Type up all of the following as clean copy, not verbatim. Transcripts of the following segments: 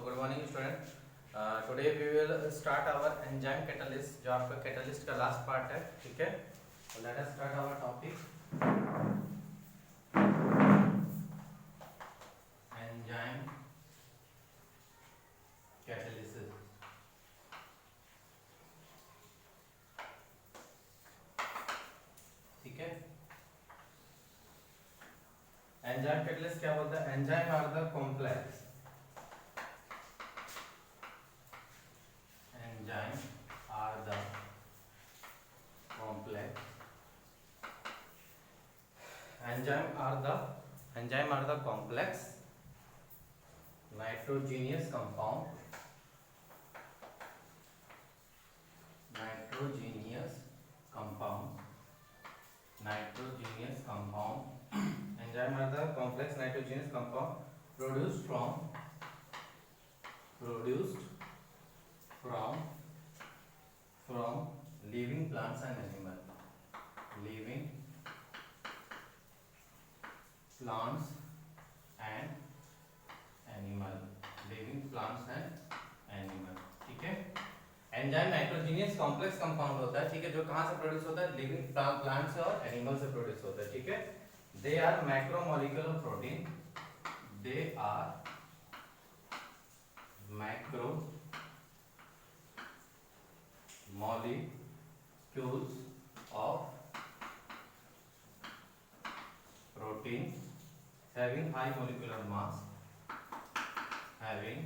Good morning student. Today we will start our enzyme catalyst, जो आपका catalyst का last part है। ठीक है, let us start our topic enzyme catalysis. ठीक है, एंजाइम कैटलिस्ट क्या बोलता है? Enzyme are the complex, enzyme are the complex, enzyme are the complex nitrogenous compound, nitrogenous compound, nitrogenous compound enzyme are the complex nitrogenous compound produced from living plants and animal, living plants and animal, living plants and animal. ठीक है, enzyme nitrogenous complex compound होता है। ठीक है, जो कहां से produce होता है? लिविंग प्लांट से और एनिमल से प्रोड्यूस होता है। ठीक है, they are macromolecular protein, they are macro molecules of protein having high molecular mass, having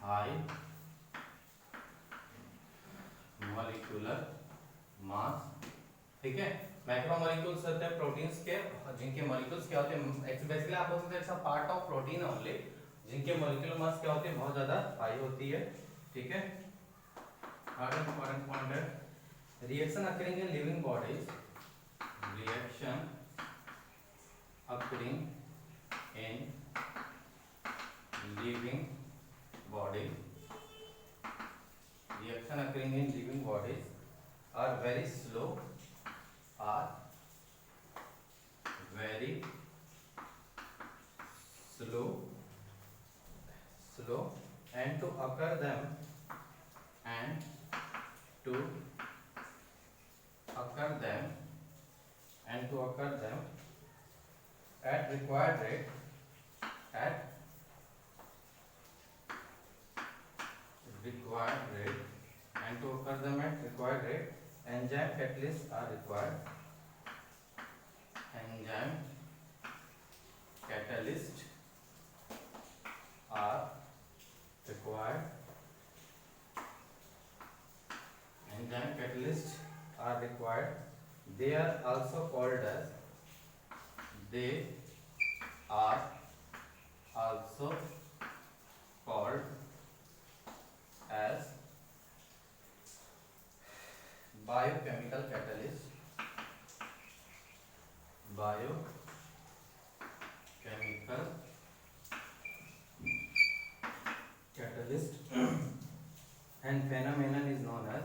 high molecular mass। ठीक है, मैक्रोमोलिक्यूल्स होते हैं प्रोटीन्स के, जिनके मॉलिक्यूल्स क्या होते हैं? बेसिकली आप बोल सकते हैं it's a part of protein only, जिनके मॉलिक्यूलर मास क्या होती है? बहुत ज्यादा हाई होती है। ठीक है, थर्ड इंपॉर्टेंट पॉइंट है reaction occurring in living bodies, reaction occurring in living body, reaction occurring in living bodies are very slow, are very slow and to occur them and to occur them at required rate, at required rate and to occur them at required rate, enzyme catalysts are required, enzyme catalysts are required, enzyme catalysts are required, they are also called as, they are also called as biochemical catalyst, biochemical catalyst and phenomenon is known as,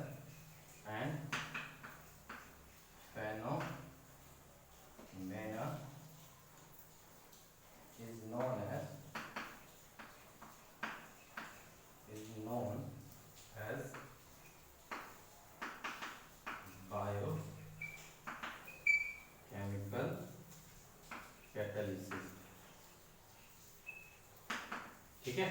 and phenomena is known as biochemical catalysis। ठीक है,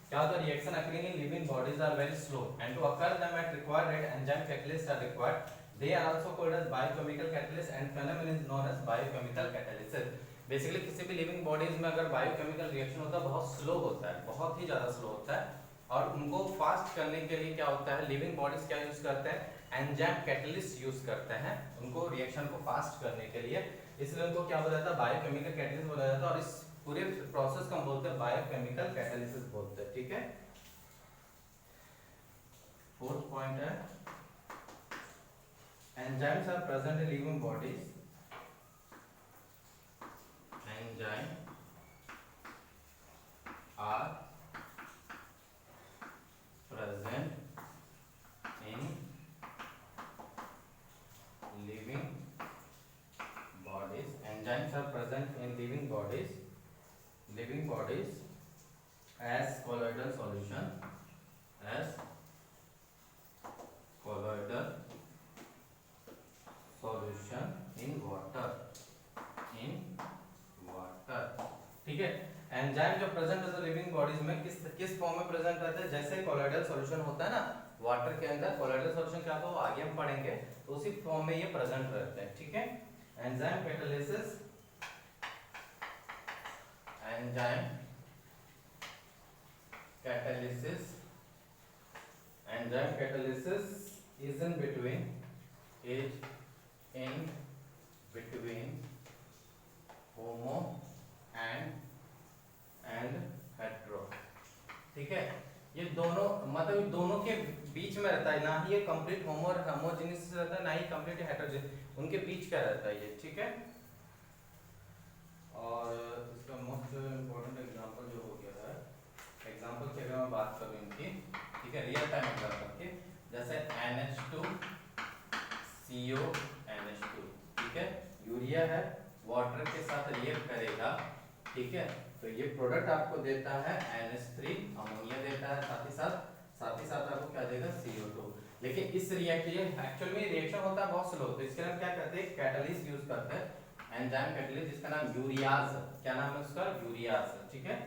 क्या होता है? Reaction occurring in living bodies are very slow and to occur them at required rate enzyme catalyst are required, they are also called as biochemical catalyst and phenomenon is known as biochemical catalysis. Basically किसी भी living bodies में अगर biochemical reaction होता है बहुत slow होता है, बहुत ही ज्यादा स्लो होता है, और उनको फास्ट करने के लिए क्या होता है? लिविंग बॉडीज क्या यूज करते हैं? एंजाइम कैटलिस्ट यूज करते हैं उनको रिएक्शन को फास्ट करने के लिए, इसलिए उनको क्या बोला जाता है? बायोकेमिकल कैटलिस्ट बोला जाता है। और इस पूरे प्रोसेस को हम बोलते हैं बायोकेमिकल कैटालिसिस बोलते हैं। ठीक है, फोर्थ पॉइंट है enzymes are present in living bodies, enzyme are present in living bodies, enzymes are present in living bodies as colloidal solution, as colloidal solution in water, in water, ठीक है। Enzyme जो present है living bodies में किस form में present रहते हैं, जैसे कोलोइडल सॉल्यूशन होता है ना वाटर के अंदर, कोलोइडल सॉल्यूशन क्या होता है वो आगे हम पढ़ेंगे, तो उसी फॉर्म में ये प्रेजेंट रहते हैं, ठीक है। Enzyme catalysis, enzyme catalysis, enzyme catalysis is in between homo and hetero, ठीक है। ये दोनों मतलब दोनों के बीच में रहता है, ना ही ये कंप्लीट होमो और होमोजेनियस रहता है, ना ही कंप्लीट हेटेरोजेनियस, उनके बीच का रहता है ये, ठीक है। और इसका मोस्ट इम्पोर्टेंट एग्जांपल जो हो गया है, एग्जांपल की अगर मैं बात करूं इनकी, ठीक है, रियल टाइम एग्जांपल की, जैसे NH2 CO NH2, ठीक है, यूरिया है, वाटर के साथ रिएक्ट करेगा, ठीक है, तो ये प्रोडक्ट आपको देता है NH3, अमोनिया देता है, साथ ही साथ आपको क्या देगा CO2। लेकिन इस रिएक्ट ये एक्चुअल में रिएक्शन होता है बहुत स्लो, तो इसके लिए हम क्या करते हैं, कैटलिस्ट यूज करते हैं, एंजाइम कैटलिस्ट, जिसका नाम यूरियाज, क्या नाम है उसका, यूरियाज, ठीक है।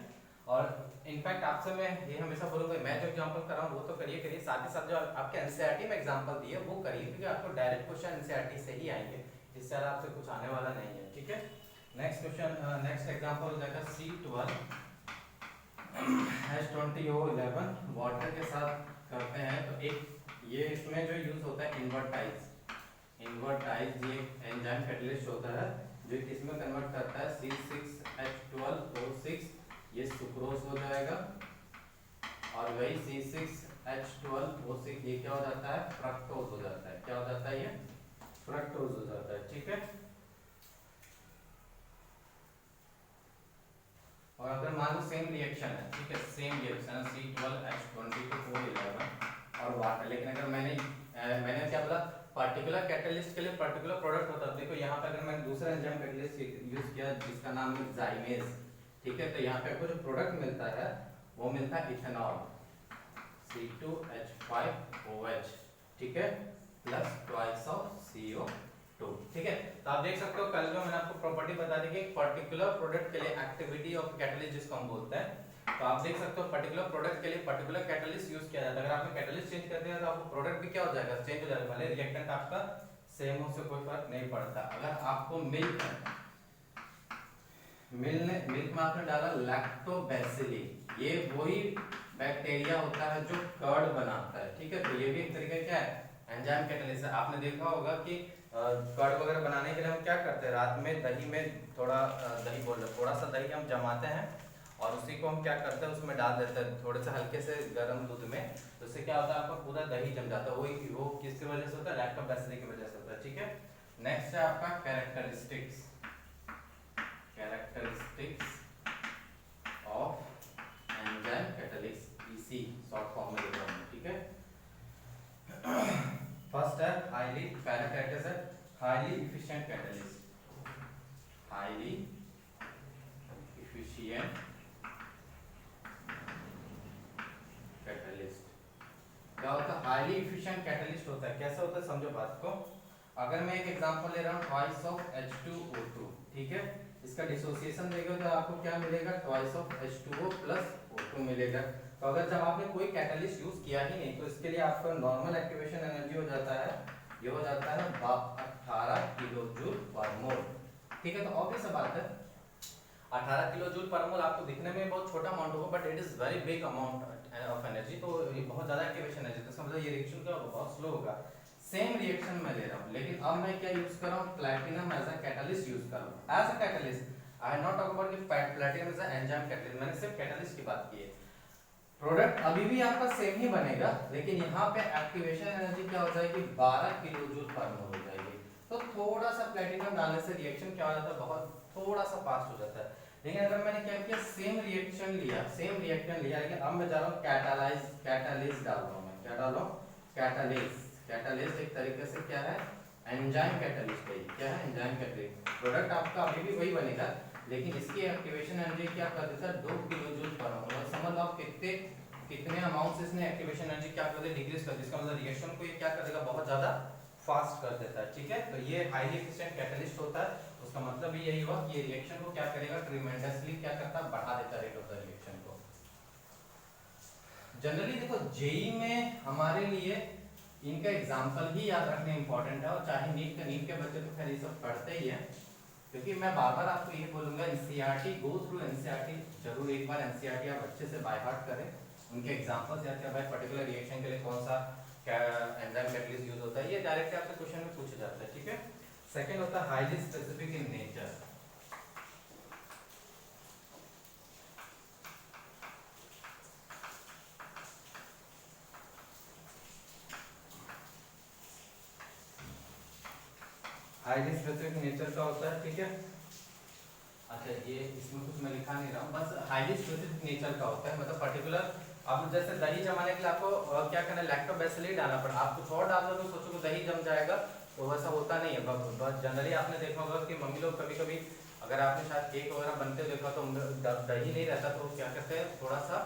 और इनफैक्ट आपसे मैं ये हमेशा बोलूंगा, मैं जो एग्जांपल कर रहा हूँ वो तो करिए, साथ ही साथ जो आपके एनसीईआरटी में एग्जांपल दिए वो करिए, क्योंकि आपको डायरेक्ट क्वेश्चन एनसीईआरटी से ही आएंगे, इससे ज़्यादा आपसे कुछ आने वाला नहीं है, ठीक है। नेक्स्ट क्वेश्चन, नेक्स्ट एग्जांपल हो जाएगा C12 H20O11, वाटर के साथ करते हैं, तो एक ये इसमें जो यूज होता है इन्वर्टाइज, ये एंजाइम कैटलिस्ट होता है जो इसमें कन्वर्ट करता है C6H12O6, ये सुक्रोज हो जाएगा, और वही C6H12O6 ये क्या हो जाता है, फ्रक्टोज हो जाता है, क्या हो जाता है, ये फ्रक्टोज हो जाता है, ठीक है। और अगर मान लो सेम रिएक्शन है, ठीक है, सेम रिएक्शन है C12H22O11 और वाटर, लेकिन अगर मैंने क्या बोला, पर्टिकुलर कैटलिस्ट के लिए पर्टिकुलर प्रोडक्ट होता है, देखो यहाँ पे अगर मैंने दूसरा एंजाइम कैटलिस्ट यूज किया जिसका नाम है जाइमेज, ठीक है, तो यहाँ पे आपको जो प्रोडक्ट मिलता है वो मिलता है इथेनॉल C2H5OH, ठीक है, प्लस ट्वाइस ऑफ CO2, ठीक है। तो आप देख सकते हो कल जो मैंने आपको प्रॉपर्टी बता दी कि पर्टिकुलर प्रोडक्ट के लिए एक्टिविटी ऑफ कैटलिस्ट जिसको हम बोलते हैं, तो आप देख सकते हो पर्टिकुलर प्रोडक्ट के लिए पर्टिकुलर कैटलिस्ट यूज किया जाता है। अगर आपने कैटलिस्ट चेंज कर दिया तो आपको प्रोडक्ट भी क्या हो जाएगा, चेंज हो जाएगा, भले रिएक्टेंट आपका सेम हो, से कोई फर्क नहीं पड़ता। अगर आपको मिल्क में आपने डाला लैक्टोबैसिली, ये वही बैक्टीरिया होता है जो कर्ड बनाता है, ठीक है, तो ये भी एक तरीका क्या है, एंजाइम कैटलिस्ट है। आपने देखा होगा कि कर्ड वगैरह बनाने के लिए हम क्या करते हैं, रात में दही में थोड़ा थोड़ा सा दही हम जमाते हैं और उसी को हम क्या करते हैं उसमें डाल देते हैं थोड़े से हल्के से गर्म दूध में, तो इससे क्या होता है आपका पूरा दही जम जाता है, वो किसकी वजह से होता है, लैक्टोबैसिली की वजह से होता है, ठीक है। नेक्स्ट है आपका characteristics of enzyme catalyst, EC short form में लिखा हूं, ठीक है। फर्स्ट है पहला कैरेक्टर है highly efficient catalyst, highly efficient catalyst क्या होता है, हाईली इफिशिएंट कैटलिस्ट होता है, कैसे होता है समझो बात को। अगर मैं एक एग्जांपल ले रहा हूं ट्वाइस ऑफ H2O2, ठीक है, इसका डिसोसिएशन देगा तो आपको क्या मिलेगा, twice of H2O plus O2 मिलेगा। तो अगर जब आपने कोई कैटलिस्ट यूज किया ही नहीं तो इसके लिए आपका नॉर्मल एक्टिवेशन एनर्जी हो जाता है, ये हो जाता है 18 किलो जूल पर मोल, ठीक है। तो ऑब्वियस बात है 18 किलो जूल पर मोल आपको दिखने में बहुत छोटा अमाउंट होगा, but it is very big amount of energy, तो ये बहुत ज्यादा एक्टिवेशन एनर्जी, तो इसका मतलब ये रिएक्शन क्या होगा, बहुत स्लो होगा। सेम रिएक्शन मैं ले रहा हूं, लेकिन अब मैं क्या यूज कर रहा हूं, platinum as a catalyst use कर रहा हूं, as a catalyst. I not talk about platinum as a enzyme catalyst, मैंने सिर्फ कैटलिस्ट की बात की है। प्रोडक्ट अभी भी आपका सेम ही बनेगा, लेकिन यहाँ पे एक्टिवेशन एनर्जी क्या हो जाएगी, 12 किलो जूल पर मोल हो जाएगी। तो थोड़ा सा प्लैटिनम डालने से रिएक्शन क्या हो जाता है, बहुत थोड़ा सा फास्ट हो जाता है। लेकिन अगर मैंने क्या किया, सेम रिएक्शन लिया, लेकिन अब मैं जा रहा हूँ कैटालिस्ट डाल रहा हूँ, मैं क्या डाल रहा हूँ, कैटालिस्ट एक तरीके से क्या है, एंजाइम कैटलिस्ट है, क्या है, एंजाइम कैटलिस्ट। प्रोडक्ट आपका अभी भी वही बनेगा, लेकिन इसकी एक्टिवेशन एनर्जी क्या कर देता है, 2 किलो जूल पर मोल। समझ लो कितने अमाउंट से इसने एक्टिवेशन एनर्जी क्या कर दी, डिक्रीज कर दी। इसका मतलब रिएक्शन को ये क्या कर देगा, बहुत ज्यादा फास्ट कर देता है। ठीक है, तो ये हाईली एफिशिएंट कैटलिस्ट होता है। उसका मतलब भी यही हुआ कि ये रिएक्शन को क्या करेगा, ट्रिमेंडसली क्या करता है, बढ़ा देता है रेट ऑफ द रिएक्शन को। जनरली देखो जेई में हमारे लिए इनका एग्जांपल ही याद रखना इंपॉर्टेंट है, और चाहे नीट के बच्चे तो खैर ये सब पढ़ते ही है, क्योंकि मैं बार बार आपको ये बोलूंगा एनसीईआरटी गो थ्रू एनसीईआरटी, जरूर एक बार एनसीईआरटी आप अच्छे से बाय हार्ट करें, उनके एग्जांपल्स याद करें, भाई पर्टिकुलर रिएक्शन के लिए कौन सा एंजाइम कैटलिस्ट यूज होता है, ये डायरेक्ट आपसे क्वेश्चन में पूछा जाता है। ठीक है, सेकंड होता है highly specific in nature. Highly specific nature का होता है। ठीक है, अच्छा ये इसमें कुछ मैं लिखा नहीं रहा हूँ, बस हाईली स्पेसिफिक नेचर का होता है, मतलब पर्टिकुलर। अब जैसे दही जमाने के लिए आपको क्या करना है, लैक्टोबैसिली डालना पड़ा, आप कुछ और डाल दो तो सोचो कि दही जम जाएगा, तो वैसा होता नहीं है। बस जनरली आपने देखा होगा कि मम्मी लोग कभी कभी, अगर आपने शायद केक वगैरह बनते हुए देखा, तो दही नहीं रहता तो क्या करते हैं, थोड़ा सा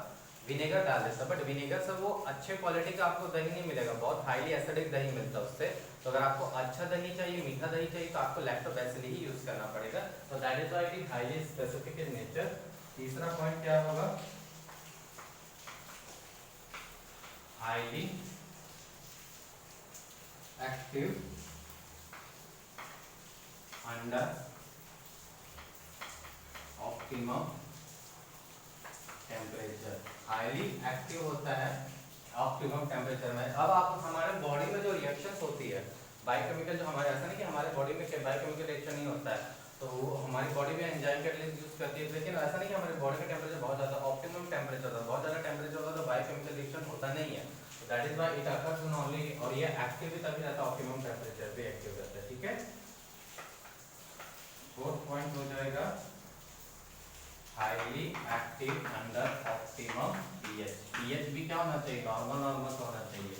विनेगर डाल देता है, बट विनेगर से वो अच्छे क्वालिटी का आपको दही नहीं मिलेगा, बहुत हाईली एसिडिक दही मिलता है उससे। तो अगर आपको अच्छा दही चाहिए, मीठा दही चाहिए, तो आपको लैक्टोबैसिली ही यूज करना पड़ेगा। तो that is why it is highly specific in nature. तीसरा पॉइंट क्या होगा, highly active under optimum temperature. Highly active होता है ऑप्टिमम टेम्परेचर में। अब आप हमारे बॉडी में जो रिएक्शंस होती है बायोकेमिकल, जो हमारे, ऐसा नहीं कि हमारे बॉडी में बायोकेमिकल रिएक्शन नहीं होता है, तो हमारी बॉडी में एंजाइम कैटलिस्ट यूज करती है, लेकिन ऐसा नहीं कि हमारे बॉडी का टेम्परेचर बहुत ज्यादा ऑप्टिमम टेम्परेचर होता है, बहुत ज्यादा टेम्परेचर होगा तो बायोकेमिकल रिएक्शन होता नहीं है। तो that is why it occurs in only, और ये एक्टिव भी तभी रहता है, ऑप्टिमम टेम्परेचर पे एक्टिव रहता है। ठीक है, फोर्थ पॉइंट हो जाएगा highly active under optimum pH. PH भी क्या होना चाहिए, नॉर्मल नॉर्मल होना चाहिए,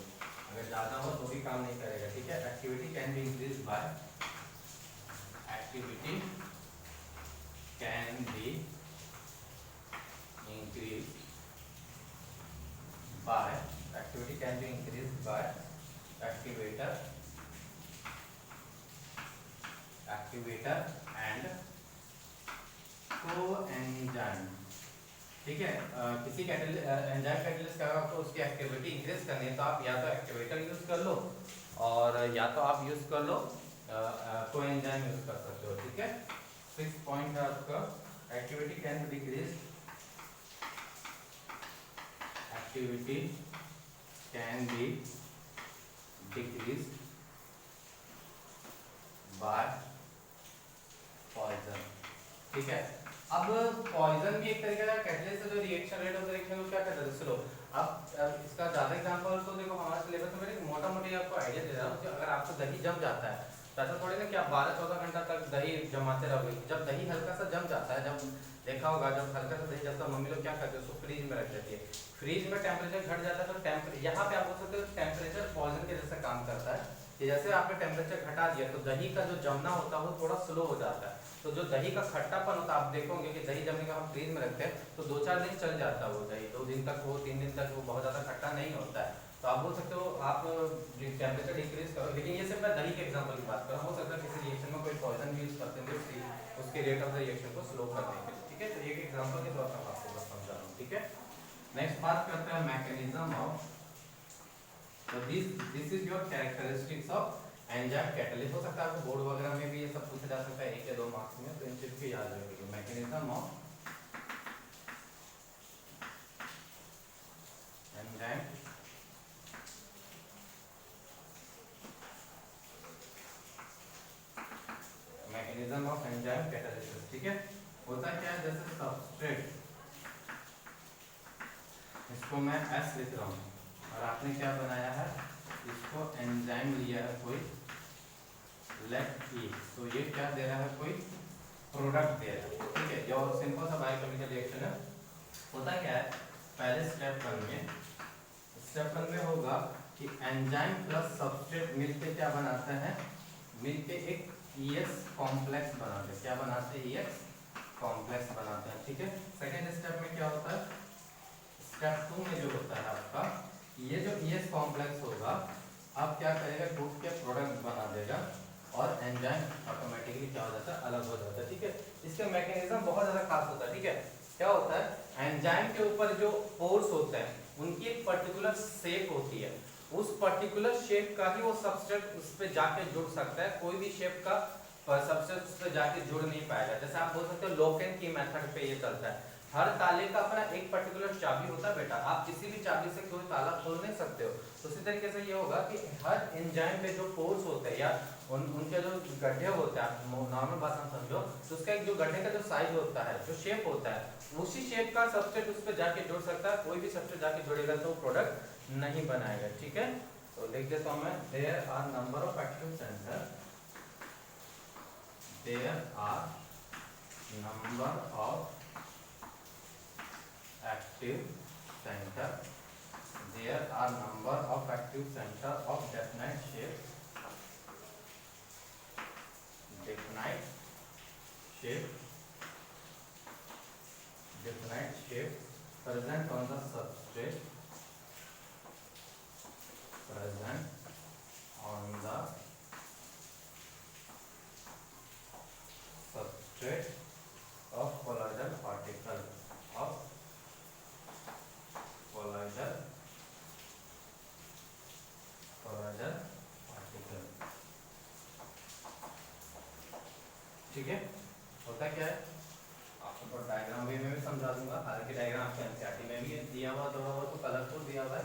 अगर ज्यादा हो तो भी काम नहीं करेगा। ठीक है, activity can be increase by, activity can be increase by, activity can be increase by activator and coenzyme. ठीक है, किसी एंजाइम कैटलिस्ट का आपको उसकी एक्टिविटी इंक्रीज करनी है, तो आप या तो एक्टिवेटर यूज कर लो, और या तो आप यूज कर लो कोएंजाइम यूज कर सकते हो। ठीक है, 6 पॉइंट है आपका, activity can be decrease, activity can be decrease by poison. ठीक है, अब पॉइजन भी एक तरीके का कैटलिस्ट है, जो reaction rate of the reaction को क्या करता है, चलो अब इसका ज्यादा एग्जांपल तो देखो हमारे सिलेबस में, एक मोटा मोटी आपको आइडिया दे रहा हूँ कि अगर आपको दही जम जाता है, तो ऐसा थोड़ी ना कि आप 12-14 घंटा तक दही जमाते रहोगे। जब दही हल्का सा जम जाता है, जब देखा होगा जब हल्का सा दही जमता है, मम्मी लोग क्या करते हैं, उसको फ्रीज में रख देती है, फ्रीज में टेम्परेचर घट जाता है, तो यहाँ पे आप बोल सकते हो टेम्परेचर पॉइजन के जैसा काम करता है, कि जैसे आपने टेम्परेचर घटा दिया तो दही का जो जमना होता है वो थोड़ा स्लो हो जाता है। तो जो दही का खट्टापन होता है, आप देखोगे कि दही जमने का हम फ्रीज में रखते हैं तो 2-4 दिन चल जाता है वो दही, 2 दिन तक, वो 3 दिन तक वो बहुत ज़्यादा खट्टा नहीं होता है। तो आप बोल सकते हो आप टेम्परेचर डिक्रीज करो, लेकिन ये सिर्फ मैं दही के एग्जांपल की बात कर रहा हूँ, हो सकता है किसी रिएक्शन में कोई पॉइजन यूज करते हैं उसके रेट ऑफ द रिएक्शन को स्लो करने के लिए। ठीक है, तो एक एग्जांपल के तौर पर आपको बस समझा रहा हूँ। ठीक है, नेक्स्ट बात करते हैं मैकेनिज्म ऑफ, तो this is your characteristics of enzyme catalyst. हो सकता है आपको बोर्ड वगैरह में भी ये सब पूछा जा सकता है 1 या 2 मार्क्स में, तो इन चीज को याद रखिए। Mechanism of enzyme mechanism of enzyme catalysis. ठीक है, होता क्या है, जैसे सबस्ट्रेट, इसको मैं S लिख रहा हूँ, और आपने क्या बनाया है, इसको एंजाइम लिया है कोई, लेट E, तो ये क्या दे रहा है, कोई प्रोडक्ट दे रहा है। ठीक है, जो सिंपल सा बायोकेमिकल रिएक्शन है। होता क्या है, पहले स्टेप 1 में होगा कि एंजाइम प्लस सबस्ट्रेट मिलके क्या बनाते हैं, मिलके एक EX कॉम्प्लेक्स बनाते हैं। क्या बनाते हैं, EX कॉम्प्लेक्स बनाते हैं। ठीक है, सेकेंड स्टेप में क्या होता है, स्टेप 2 में जो होता ये जो ES कॉम्प्लेक्स होगा अब क्या करेगा, टूट के प्रोडक्ट बना देगा और एंजाइम ऑटोमेटिकली क्या हो जाता है, अलग हो जाता है। ठीक है, इसका मैकेनिज्म बहुत ज्यादा खास होता है। ठीक है, क्या होता है, एंजाइम के ऊपर जो पोर्स होते हैं उनकी एक पर्टिकुलर शेप होती है, उस पर्टिकुलर शेप का ही वो सबस्ट्रेट उस पे जाके जुड़ सकता है, कोई भी शेप का सबस्ट्रेट उस पे जाके जुड़ नहीं पाएगा। जैसे आप बोल सकते हो लॉक एंड की मेथड पे ये चलता है, हर ताले का अपना एक पर्टिकुलर चाबी होता है बेटा, आप किसी भी चाबी से कोई ताला खोल नहीं सकते हो। तो उसी तरीके से ये होगा कि हर एंजाइम पे जो पोर्स होते हैं या उनके जो गड्ढे होते हैं, आप नॉर्मल बात हम समझो तो उसका एक जो गड्ढे का जो साइज होता है, जो शेप होता है, उसी शेप का सबस्ट्रेट उस पे जाके जुड़ सकता है, कोई भी सबस्ट्रेट जाके जुड़ेगा तो प्रोडक्ट नहीं बनाएगा। ठीक है, तो लिख देता हूं मैं, there are number of active centre, there are number of active center, there are number of active center of definite shape, definite shape, definite shape present on the substrate, present on the substrate of colloidal particle, of colloidal particle। ठीक है, होता क्या है, आपको तो diagram वे में भी समझा दूंगा, हालांकि डायग्राम आपके एनसीईआरटी में भी दिया हुआ, थोड़ा बहुत तो कलरफुल दिया हुआ है।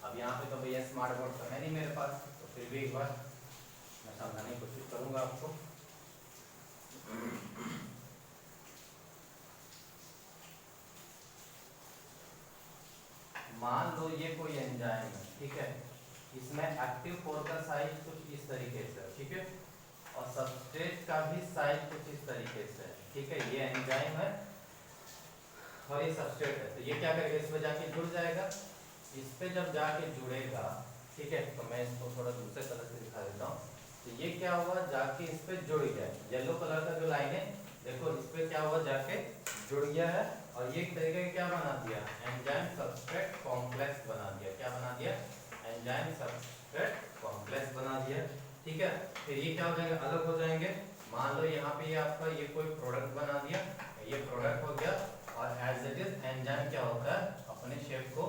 अब यहाँ पे तो भैया स्मार्ट बोर्ड तो है नहीं मेरे पास, तो फिर भी एक बार मैं समझाने की कोशिश करूंगा आपको। मान लो ये कोई एंजाइम है, ठीक है, इसमें एक्टिव कोर का साइज कुछ इस तरीके से, ठीक है, और सबस्ट्रेट का भी साइज कुछ इस तरीके से, ठीक है, ये एंजाइम है और ये सबस्ट्रेट है, तो ये क्या करेगा, इस पे जाके जुड़ जाएगा, इस पे जब जाके जुड़ेगा, ठीक है, तो मैं इसको थोड़ा दूसरे कलर से दिखा देता हूँ, तो ये क्या हुआ, जाके इस पे जुड़ गया, येलो कलर का जो लाइन है देखो, इस पे क्या हुआ, जाके जुड़ गया है, और ये एक तरीके का क्या बना दिया, एंजाइम सबस्ट्रेट कॉम्प्लेक्स बना दिया, क्या बना दिया, एंजाइम सबस्ट्रेट कॉम्प्लेक्स बना दिया। ठीक है, फिर ये क्या हो जाएंगे, अलग हो जाएंगे, मान लो यहाँ पे ये आपका ये कोई प्रोडक्ट बना दिया, ये प्रोडक्ट हो गया, और एज इट इज एंजाइम क्या होता है, अपने शेप को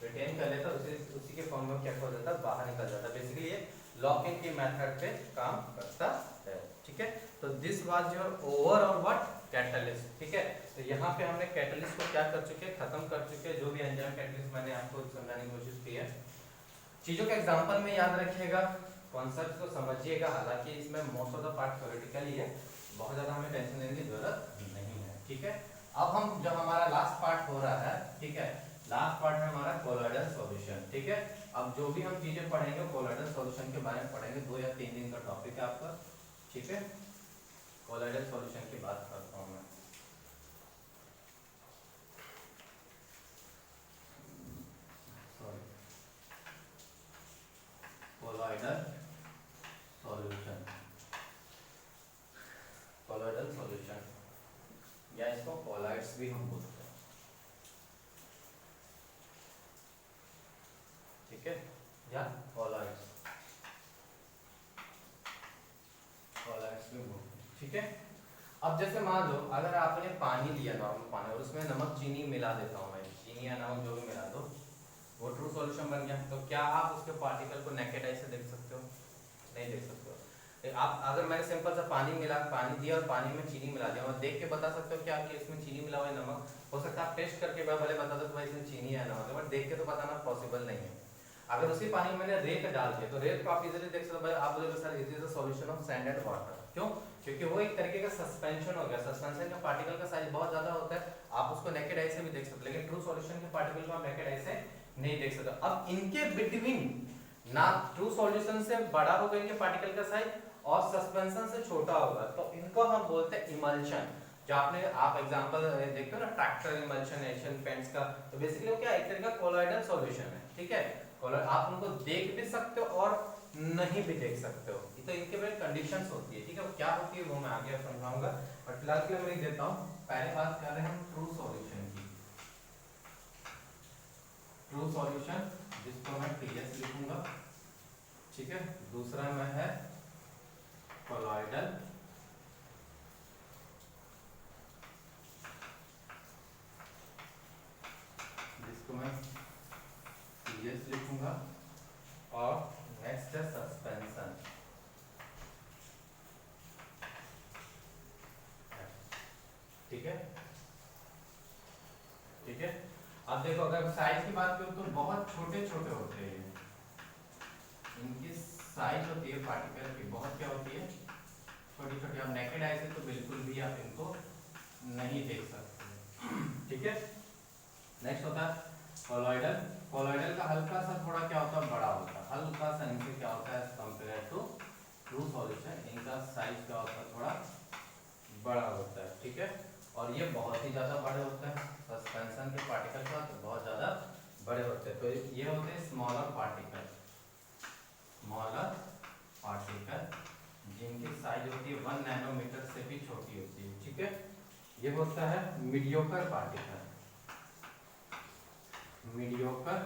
रिटेन कर लेता है, उसी के फॉर्म में क्या हो जाता है, बाहर निकल जाता है। बेसिकली ये लॉकिंग की मेथड पे काम करता है। ठीक है, तो this was your overall what, catalyst. ठीक है, तो यहाँ पे हमने कैटलिस्ट को क्या कर चुके हैं, खत्म कर चुके हैं, जो भी एंजाइम कैटलिस्ट मैंने आपको समझाने की कोशिश की है। चीजों के एग्जांपल में याद रखिएगा, कॉन्सेप्ट को समझिएगा, हालांकि इसमें most of the part theoretical ही है, बहुत ज्यादा हमें टेंशन लेने की जरूरत नहीं है। ठीक है, अब हम जब हमारा लास्ट पार्ट हो रहा है, ठीक है, लास्ट पार्ट में हमारा कोलॉइडल सॉल्यूशन। ठीक है, अब जो भी हम चीजें पढ़ेंगे कोलॉइडल सॉल्यूशन के बारे में पढ़ेंगे, 2 या 3 दिन का टॉपिक है आपका। ठीक है, कोलॉइडल सॉल्यूशन की बात करता हूं मैं। कोलॉइडल सॉल्यूशन, कोलॉइडल सॉल्यूशन या इसको कोलॉइड्स भी हम बोलते हैं। ठीक है, या कोलॉइड्स, कोलॉइड्स भी बोलते हैं। ठीक है, अब जैसे मान लो अगर आपने पानी लिया, नॉर्मल पानी, और उसमें नमक चीनी मिला देता हूँ मैं, चीनी या नमक जो भी मिला दो, वो ट्रू सॉल्यूशन बन गया। तो क्या आप उसके पार्टिकल को नेकेड आई से देख सकते हो, नहीं देख सकते हो। आप अगर मैंने सिंपल सा पानी दिया और पानी में चीनी मिला दिया, और देख के बता सकते हो क्या कि इसमें चीनी मिला हुआ है, नमक। हो सकता है आप टेस्ट करके भले बता दो कि भाई इसमें चीनी है नमक है, बट देख के तो बताना पॉसिबल नहीं है। अगर उसी पानी में मैंने रेत डाल दिया तो रेत को आप इजीली देख सकते हो, भाई आप बोलोगे sir it is a solution of sand and water. क्यों? क्योंकि वो एक तरीके का सस्पेंशन हो गया, सस्पेंशन का पार्टिकल का साइज बहुत ज्यादा होता है, आप उसको नेकेड आई से भी देख सकते हो, लेकिन ट्रू सॉल्यूशन के पार्टिकल को आप नेकेड आई से नहीं देख सकते। अब इनके बिटवीन ना ट्रू सॉल्यूशन से बड़ा होगा इनके पार्टिकल का साइज, और सस्पेंशन से छोटा होगा, तो इनको हम बोलते हैं इमल्शन। जो आप एग्जांपल देखते हो ना, ट्रैक्टर इमल्शन, एशियन पेंट्स का, तो बेसिकली वो क्या एक तरह का कोलॉइडल सॉल्यूशन है। ठीक है, आप उनको देख भी सकते हो और नहीं भी देख सकते हो, तो इनके में कंडीशंस होती है। ठीक है, क्या होती है वो मैं आगे समझाऊंगा, बट फिलहाल के लिए मैं लिख देता हूं। पहले बात कर रहे हैं हम ट्रू सॉल्यूशन की। ट्रू सॉल्यूशन जिसको मैं टीएस लिखूंगा, ठीक है। दूसरा में है कोलॉइडल, जिसको मैं सीएस लिखूंगा, और नेक्स्ट है सस्पेंशन, ठीक है, ठीक है। अब देखो अगर साइज की बात करूं तो बहुत छोटे छोटे होते हैं, इनकी साइज होती है पार्टिकल की बहुत क्या होती है, छोटी छोटी। आप नेकेड आई से तो बिल्कुल भी आप इनको नहीं देख सकते, ठीक है। नेक्स्ट होता है कोलॉइडल। कोलॉइडल का हल्का सा थोड़ा क्या होता है, बड़ा होता है, हल्का सा इनसे क्या होता है कंपेयर टू ट्रू सॉल्यूशन, इनका साइज क्या होता है, थोड़ा बड़ा होता है, ठीक है। और ये बहुत ही ज्यादा बड़े होते हैं, सस्पेंशन के पार्टिकल का तो बहुत ज्यादा बड़े होते हैं। तो ये होते हैं स्मॉलर पार्टिकल, स्मॉलर पार्टिकल जिनकी साइज होती है 1 नैनोमीटर से भी छोटी होती है, ठीक है। ये होता है mediocre particle, mediocre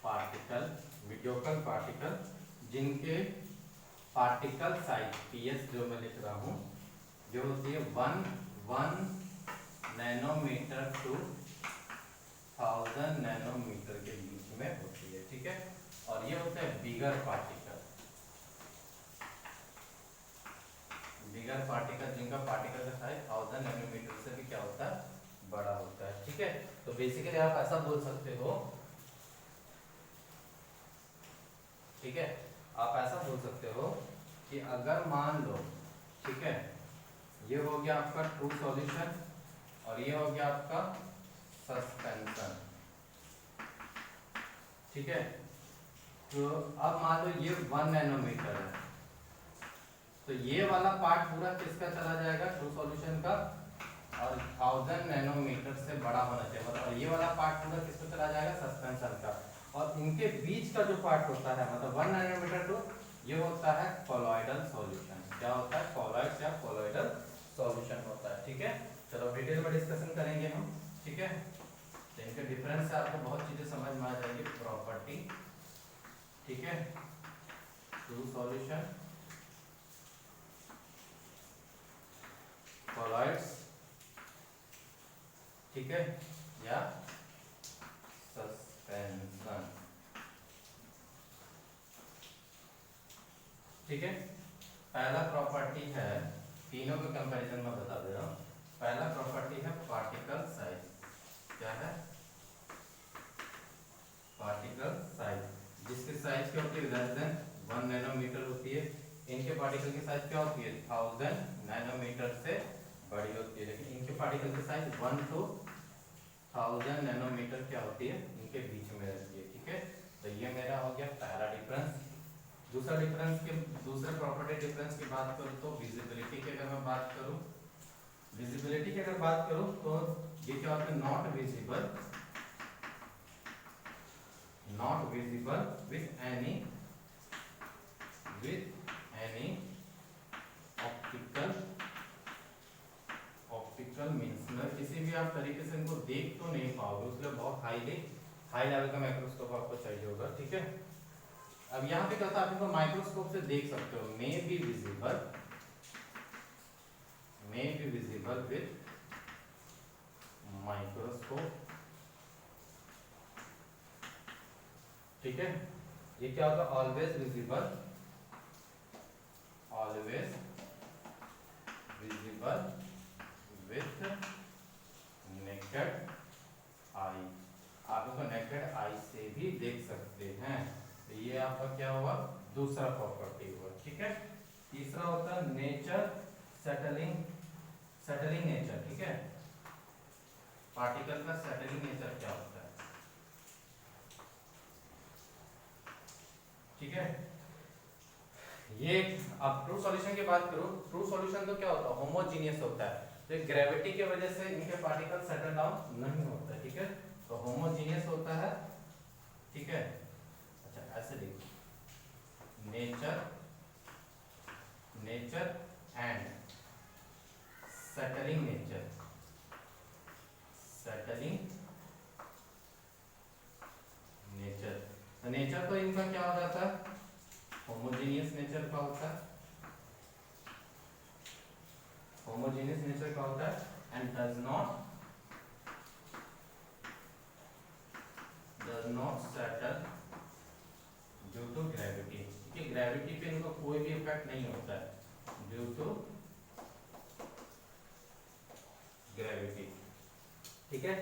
particle, mediocre particle जिनके पार्टिकल साइज पीएस जो मैं लिख रहा हूँ जो होती है 1 नैनोमीटर टू 1000 नैनोमीटर के बीच में होती है, ठीक है। और ये होता है बिगर पार्टिकल, बिगर पार्टिकल जिनका पार्टिकल का साइज 1000 नैनोमीटर से भी क्या होता है, बड़ा होता है, ठीक है। तो बेसिकली आप ऐसा बोल सकते हो, ठीक है, आप ऐसा बोल सकते हो कि अगर मान लो, ठीक है, ये हो गया आपका ट्रू सॉल्यूशन और ये हो गया आपका सस्पेंशन, ठीक है। तो अब मान लो ये 1 नैनोमीटर है, तो ये वाला पार्ट पूरा किसका चला जाएगा, ट्रू सॉल्यूशन का, और 1000 नैनोमीटर से बड़ा होना चाहिए, मतलब और ये वाला पार्ट पूरा किसका चला जाएगा, सस्पेंशन का। और इनके बीच का जो पार्ट होता है मतलब 1 नैनोमीटर टू, ये होता है कोलॉइडल सॉल्यूशन। क्या होता है, कोलॉइड या कोलॉइडल सॉल्यूशन होता है, ठीक है। चलो डिटेल में डिस्कशन करेंगे हम, ठीक है। तो इनके डिफरेंस से आपको बहुत चीजें समझ में आ जाएगी, प्रॉपर्टी, ठीक है, ट्रू सॉल्यूशन, कोलॉइड्स, ठीक है, या सस्पेंशन, ठीक है। पहला प्रॉपर्टी है, तीनों के कंपैरिजन में बता दे रहा हूं। पहला प्रॉपर्टी है पार्टिकल साइज, क्या है, पार्टिकल साइज, जिसकी साइज क्या होती है, लेस देन 1 नैनोमीटर होती है। इनके पार्टिकल की साइज क्या होती है, 1000 नैनोमीटर से बड़ी होती है, लेकिन इनके पार्टिकल की साइज 1 to 1000 नैनोमीटर क्या होती है, इनके बीच में रहती है, ठीक है। तो ये मेरा हो गया पहला डिफरेंस। दूसरा डिफरेंस के, दूसरे प्रॉपर्टी डिफरेंस की बात करूं तो विजिबिलिटी की अगर मैं बात करूं, विजिबिलिटी की अगर बात करूं तो ये क्या होता है, not visible, not visible with any optical, optical means मतलब किसी भी आप तरीके से इनको देख तो नहीं पाओगे, उसके लिए बहुत हाई लेवल का माइक्रोस्कोप आपको चाहिए होगा, ठीक है। अब यहाँ पे क्या होता है, आप इनको माइक्रोस्कोप से देख सकते हो, may be visible with microscope, ठीक है। ये क्या होगा, always visible with naked eye, आप इसको नेकेड आई से भी देख सकते हैं। तो ये आपका क्या हुआ, दूसरा प्रॉपर्टी हुआ, ठीक है। तीसरा होता है नेचर, सेटलिंग नेचर, ठीक है। पार्टिकल का सेटलिंग नेचर क्या होता है, ठीक है। ये अब ट्रू सॉल्यूशन की बात करूं, ट्रू सॉल्यूशन तो क्या होता है, होमोजीनियस होता है, तो ग्रेविटी की वजह से इनके पार्टिकल सेटल डाउन नहीं होता, ठीक है। तो होमोजीनियस होता है, ठीक है। अच्छा ऐसे देखो, नेचर एंड सेटलिंग तो इनका क्या हो जाता है, होमोजेनियस नेचर का होता है, होमोजेनियस नेचर का होता है, and does not settle due to gravity. ठीक है, ग्रेविटी पे इनको कोई भी इफेक्ट नहीं होता है ड्यू टू ग्रेविटी। ठीक है,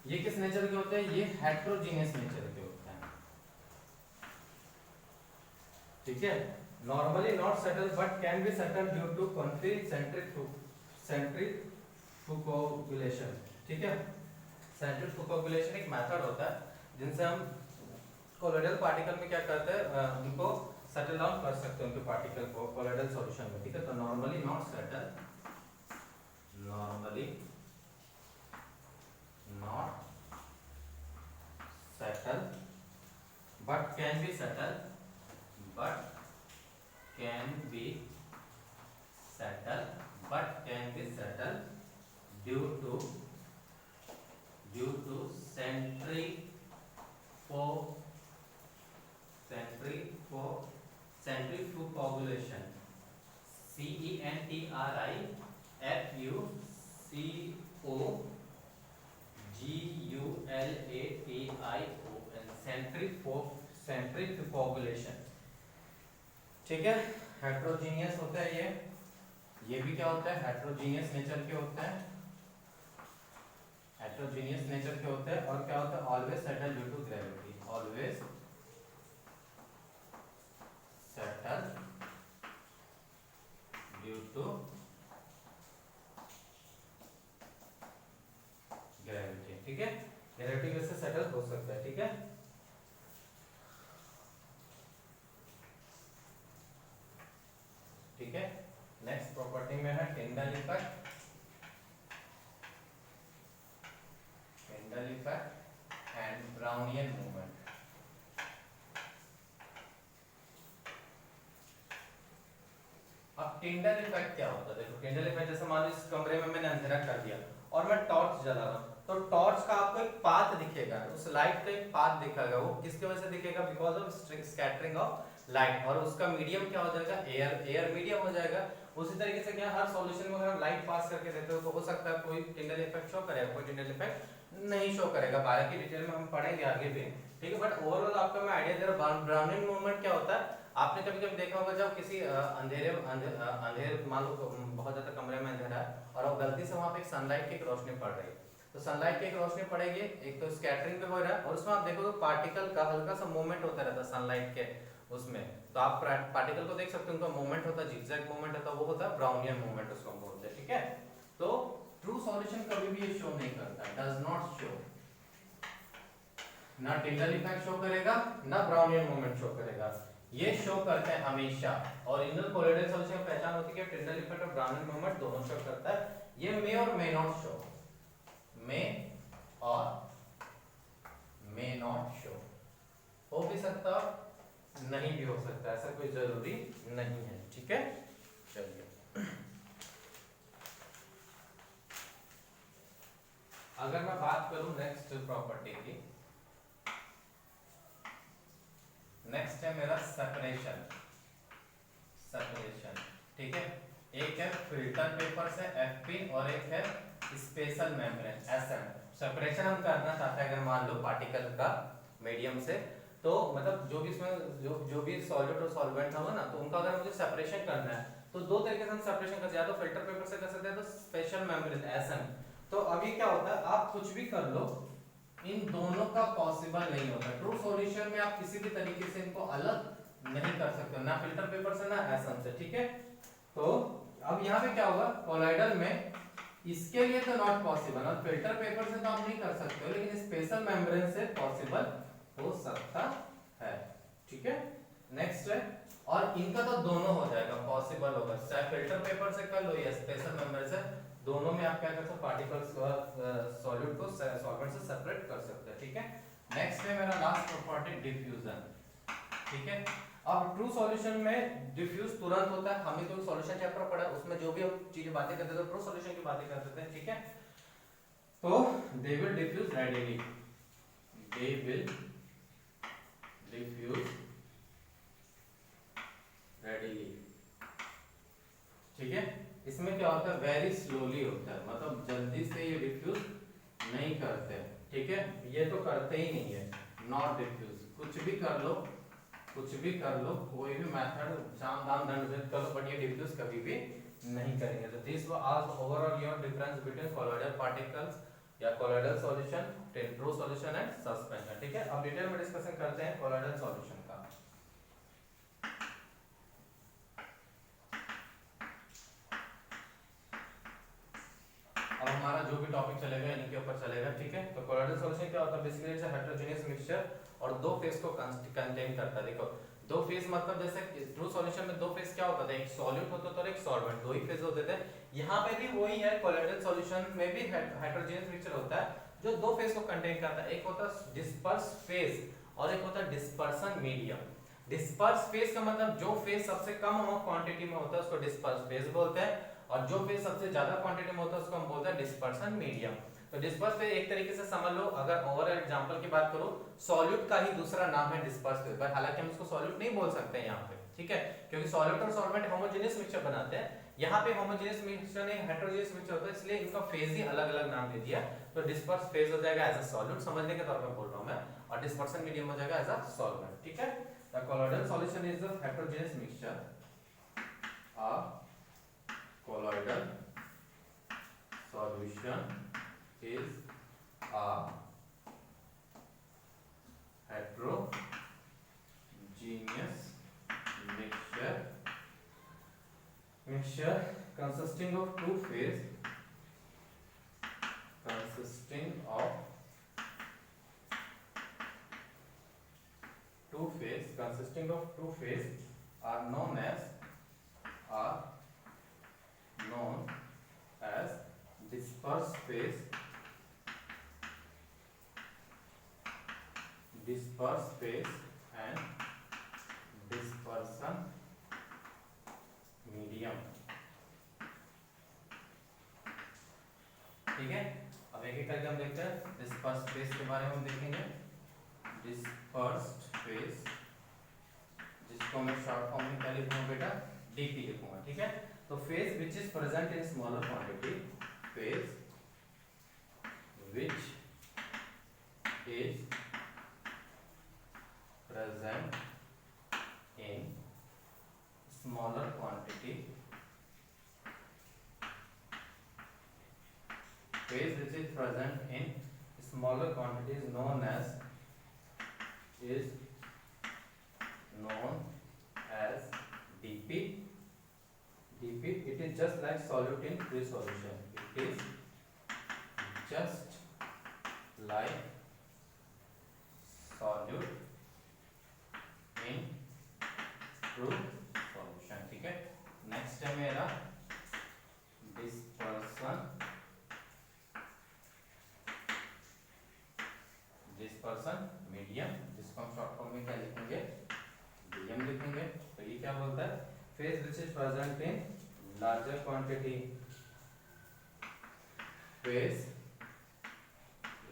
ये किस नेचर के होते हैं, ये हेट्रोजीनियस नेचर के होते हैं। ठीक है, normally not settle but can be settle due to centrifugation. ठीक है, सेंट्रीफ्यूगुलेशन एक मेथड होता है जिनसे हम कोलोइडल पार्टिकल में क्या करते हैं, उनको सेटल डाउन कर सकते हैं, उनके पार्टिकल को कोलोइडल सॉल्यूशन में। ठीक है, तो normally not settle, normally not settle but can be settle, but can be settled due to centrifugulation, centrifugulation, centrifugulation। ठीक है, हेट्रोजीनियस होता है ये भी क्या होता है, हेट्रोजीनियस नेचर के होते हैं, हेट्रोजीनियस नेचर के होते हैं। और क्या होता है, always settle due to gravity, always settle due to gravity. ठीक है, ग्रेविटी की वजह से सेटल हो सकता है। ठीक है, ठीक है, नेक्स्ट प्रॉपर्टी में है Tyndall effect, Tyndall effect and Brownian movement. अब टिंडल इफेक्ट क्या होता है, देखो टिंडल इफेक्ट जैसे मान लो इस कमरे में मैंने अंधेरा कर दिया और मैं टॉर्च जला रहा हूं, तो टॉर्च का आपको एक पाथ दिखेगा, उस लाइट का एक पाथ दिखेगा, वो किसकी वजह से दिखेगा, because of scattering of light, और उसका मीडियम क्या हो जाएगा, एयर मीडियम हो जाएगा। उसी तरीके से क्या हर सॉल्यूशन में अगर हम लाइट पास करके देते हो तो हो सकता है कोई टिंडल इफेक्ट शो करेगा, कोई टिंडल इफेक्ट नहीं शो करेगा, बाहर की डिटेल में हम पढ़ेंगे आगे भी। ठीक है, बट ओवरऑल आपको मैं आइडिया दे रहा हूं। ब्राउनिंग मूवमेंट क्या होता है, आपने कभी कभी देखा होगा जब किसी अंधेरे मान लो बहुत ज्यादा कमरे में अंधेरा है और वो गलती से वहां पे एक सनलाइट की रोशनी पड़ रही है, तो सनलाइट की एक रोशनी पड़ेगी, एक तो स्कैटरिंग पे हो रहा है और उसमें आप देखोगे पार्टिकल का हल्का सा मूवमेंट होता रहता है सनलाइट के उसमें, तो आप पार्टिकल को देख सकते हो, उनका मूवमेंट होता है, जिगजैग मूवमेंट होता है, वो होता है ब्राउनियन मूवमेंट, उसको हम बोलते हैं। ठीक है, तो ट्रू सॉल्यूशन कभी भी ये शो नहीं करता, डज नॉट शो, ना टिंडल इफेक्ट शो करेगा ना ब्राउनियन मूवमेंट शो करेगा, ये शो करते हैं हमेशा। और इनर कोलोइडल सॉल्यूशन की पहचान होती है कि टिंडल इफेक्ट और ब्राउनियन मूवमेंट दोनों शो करता है। ये मे और मे नॉट शो, मे और मे नॉट शो, हो भी सकता नहीं भी हो सकता, ऐसा कोई जरूरी नहीं है। ठीक है, चलिए अगर मैं बात करूं नेक्स्ट प्रॉपर्टी की, नेक्स्ट है मेरा सेपरेशन, सेपरेशन। ठीक है, एक है फिल्टर पेपर से एफपी और एक है स्पेशल मेम्ब्रेन एसएम। सेपरेशन हम करना चाहते हैं अगर मान लो पार्टिकल का मीडियम से, तो मतलब जो भी इसमें जो भी सॉल्वेंट और सॉल्वेंट होगा ना, तो उनका अगर मुझे सेपरेशन करना है तो दो तरीके से हम सेपरेशन कर सकते हैं, या तो फिल्टर पेपर से कर सकते हैं, तो स्पेशल मेम्ब्रेन एसएम। तो अभी क्या होता है, आप कुछ भी कर लो, इन दोनों का पॉसिबल नहीं होता। ट्रू सॉल्यूशन में आप किसी भी तरीके से इनको अलग नहीं कर सकते, ना फिल्टर पेपर से ना एसएम से। ठीक है, तो अब यहाँ पे क्या होगा, कोलाइडल में इसके लिए तो नॉट पॉसिबल, और फिल्टर पेपर से तो आप नहीं कर सकते हो, लेकिन स्पेशल मेम्ब्रेन से पॉसिबल हो सकता है। ठीक है, नेक्स्ट है, और इनका तो दोनों हो जाएगा, पॉसिबल होगा, चाहे फिल्टर पेपर से कर लो या स्पेशल मेम्ब्रेन से, दोनों में आप क्या कर सकते हो, पार्टिकल्स सॉल्यूट को सॉल्वेंट से सेपरेट कर सकते हैं। ठीक है, नेक्स्ट है मेरा लास्ट प्रॉपर्टी डिफ्यूजन। ठीक है, अब ट्रू सॉल्यूशन में डिफ्यूज तुरंत होता है, हमने तो सॉल्यूशन चैप्टर पढ़ा, उसमें जो भी हम चीजें बातें करते थे ट्रू सॉल्यूशन की बातें करते थे। ठीक है, तो they will diffuse readily, they will diffuse readily. ठीक है, इसमें क्या होता है, वेरी स्लोली होता है, मतलब जल्दी से ये डिफ्यूज नहीं करते। ठीक है, ये तो करते ही नहीं है, नॉट डिफ्यूज। कुछ भी कर लो, कुछ भी कर लो, कोई भी मेथड साम दाम दंड भेद कर लो, बट ये डिफ्यूज कभी भी नहीं करेंगे। तो this was overall your difference between colloidal particles या colloidal solution, true solution and suspension. ठीक है, अब डिटेल में डिस्कशन करते हैं कोलॉइडल सॉल्यूशन का। अब हमारा जो भी टॉपिक चलेगा इनके ऊपर चलेगा। ठीक है, तो कोलॉइडल सॉल्यूशन क्या होता है, basically it's a heterogeneous mixture और दो फेज को कंटेन करता है। देखो दो फेज मतलब जैसे ट्रू सॉल्यूशन में दो फेज क्या होता था, एक सॉल्यूट होता था और एक सॉल्वेंट, दो ही फेज होते थे। यहाँ पे भी वही है, कोलॉइडल सॉल्यूशन में भी हेटेरोजेनियस मिक्सचर होता है जो दो फेज को कंटेन करता है। एक होता है डिस्पर्स फेज और एक होता है डिस्पर्सन मीडियम। डिस्पर्स फेज का मतलब जो फेज सबसे कम क्वांटिटी में होता है उसको डिस्पर्स फेज बोलते हैं, और जो फेज सबसे ज्यादा क्वांटिटी में होता है उसको हम बोलते हैं डिस्पर्सन मीडियम। तो डिस्पर्स फेज एक तरीके से समझ लो, अगर ओवर एग्जांपल की बात करो, सॉल्यूट का ही दूसरा नाम है डिस्पर्स फेज, पर हालांकि हम इसको सॉल्यूट नहीं बोल सकते हैं यहाँ पे। ठीक है, क्योंकि सॉल्यूट और सॉल्वेंट होमोजेनियस मिक्सचर बनाते हैं, यहाँ पे होमोजेनियस मिक्सचर नहीं हेटेरोजेनियस मिक्सचर होता है, इसलिए इनका फेज ही अलग अलग नाम दे दिया। तो डिस्पर्स फेज हो जाएगा एज अ सॉल्यूट, समझने के तौर पर बोल रहा हूँ मैं, और डिस्पर्सन मीडियम हो जाएगा एज अ सॉल्वेंट। ठीक है, the colloidal solution is the heterogeneous mixture, a colloidal solution is a heterogeneous mixture consisting of two phase are known as disperse phase and dispersion medium। ठीक है, अब एक एक करके हम देखते हैं। डिस्पर्स फेज के बारे में हम देखेंगे। डिस्पर्स्ड फेज, जिसको मैं शॉर्ट फॉर्म में क्या लिखूंगा बेटा, डीपी लिखूंगा। ठीक है, तो phase which is present in smaller quantity, phase which is present in smaller quantity, phase which is present in smaller quantity is known as DP. It is just like solute in free solution. It is just like solute in true solution। ठीक है, next है मेरा dispersion medium, जिसको हम short form में क्या लिखेंगे, DM लिखेंगे। तो ये क्या बोलता है, phase which is present in larger quantity, phase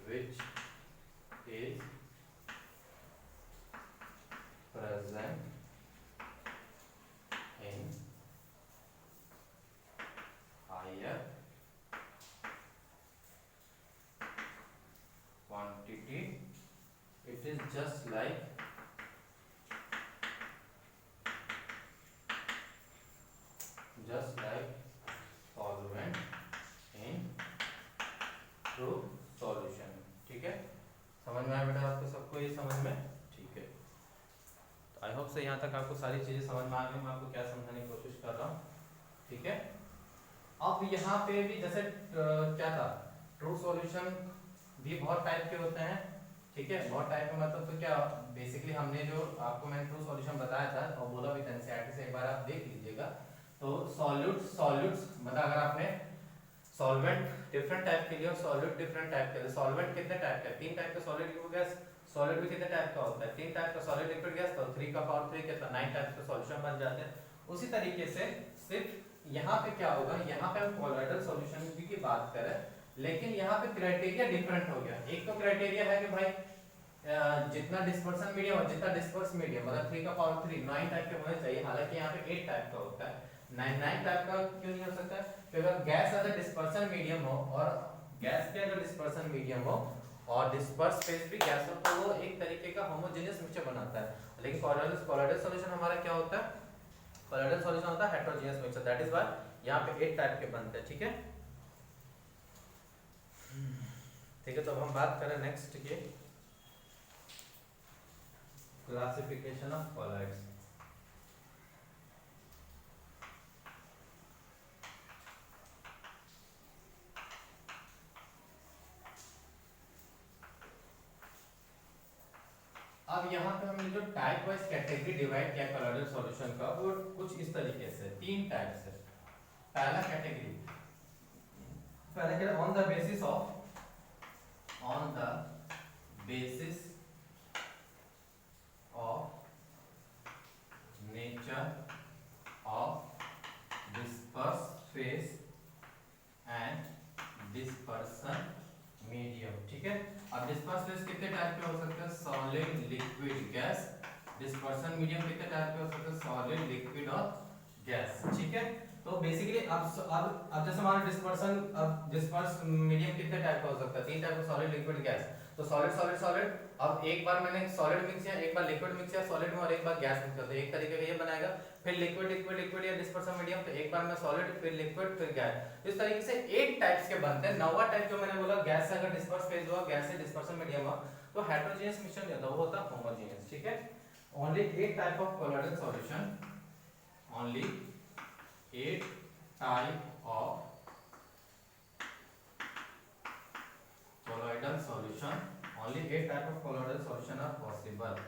which is present in higher quantity, it is just like solvent in true solution। ठीक है, समझ में आया बेटा आपको सबको, ये समझ में? ठीक है, तो आई होप से यहाँ तक आपको सारी चीजें समझ में आ गई। मैं आपको क्या समझाने की कोशिश कर रहा हूँ। ठीक है, अब यहाँ पे भी जैसे क्या था, ट्रू सॉल्यूशन भी बहुत टाइप के होते हैं। ठीक है, बहुत टाइप का मतलब तो क्या, बेसिकली हमने जो आपको मैंने ट्रू सॉल्यूशन बताया था और बोला भी था एनसीईआरटी से, एक बार आप देख लीजिएगा। तो सॉल्यूट्स मतलब अगर आपने सॉल्वेंट डिफरेंट टाइप के लिए और सॉल्यूट डिफरेंट टाइप के लिए, सॉल्वेंट कितने टाइप के, 3 टाइप के सॉलिड लिक्विड गैस, सॉलिड भी कितने टाइप का होता है, 3 टाइप का सॉलिड लिक्विड गैस, तो 3 का पावर 3 कितना, 9 टाइप्स के सॉल्यूशन बन जाते हैं। उसी तरीके से सिर्फ यहाँ पे क्या होगा, यहाँ पे हम कोलॉइडल सॉल्यूशन की बात करें, लेकिन यहाँ पे क्राइटेरिया डिफरेंट हो गया। एक तो क्राइटेरिया है कि भाई जितना डिस्पर्सन मीडियम और जितना डिस्पर्स मीडियम मतलब 3 का पावर 3 9 टाइप के होने चाहिए, हालांकि यहाँ पे 8 टाइप का होता है। 9 टाइप का क्यों नहीं हो सकता? क्योंकि अगर गैस अगर डिस्पर्सन मीडियम हो और गैस के अगर डिस्पर्सन मीडियम हो और डिस्पर्स फेज भी गैस हो तो वो एक तरीके का होमोजेनियस मिक्सचर बनाता है। लेकिन कोलोइडल सॉल्यूशन हमारा क्या होता है? कोलोइडल सॉल्यूशन होता है heterogeneous mixture, that is why यहाँ पे 8 टाइप के बनते हैं। ठीक है, ठीक है। तो अब हम बात करें नेक्स्ट के क्लासिफिकेशन ऑफ कोलॉइड्स। अब यहाँ पे हमने जो टाइप वाइज कैटेगरी डिवाइड किया कोलॉइडल सॉल्यूशन का वो कुछ इस तरीके से 3 टाइप से। पहला कैटेगरी, पहले क्या, on the basis of nature of disperse phase and dispersion medium. ठीक है, अब डिस्पर्स फेस कितने टाइप के हो सकते हैं? Solid, liquid, gas. Dispersion medium कितने टाइप के हो सकते हैं? सॉलिड, लिक्विड और गैस। ठीक है, तो बेसिकली अब जैसे हमारा डिस्पर्सन, अब डिस्पर्स मीडियम कितने टाइप का हो सकता है? 3 टाइप का, सॉलिड, लिक्विड, गैस। तो सॉलिड सॉलिड सॉलिड, अब एक बार मैंने सॉलिड मिक्स किया, एक बार लिक्विड मिक्स किया सॉलिड में और एक बार गैस मिक्स किया, तो एक तरीके का ये बनाएगा। फिर लिक्विड लिक्विड लिक्विड या डिस्पर्सन मीडियम, तो एक बार में सॉलिड फिर लिक्विड फिर गैस। इस तरीके से 8 टाइप्स के बनते हैं। 9वां टाइप जो मैंने बोला, गैस से अगर डिस्पर्स फेज हुआ, गैस से डिस्पर्सन मीडियम हुआ, तो हेटेरोजेनियस मिक्सचर नहीं होता, वो होता होमोजेनियस। ठीक है, only 8 type of colloidal solution, only 8 type of colloidal solution, only 8 type of colloidal solution are possible,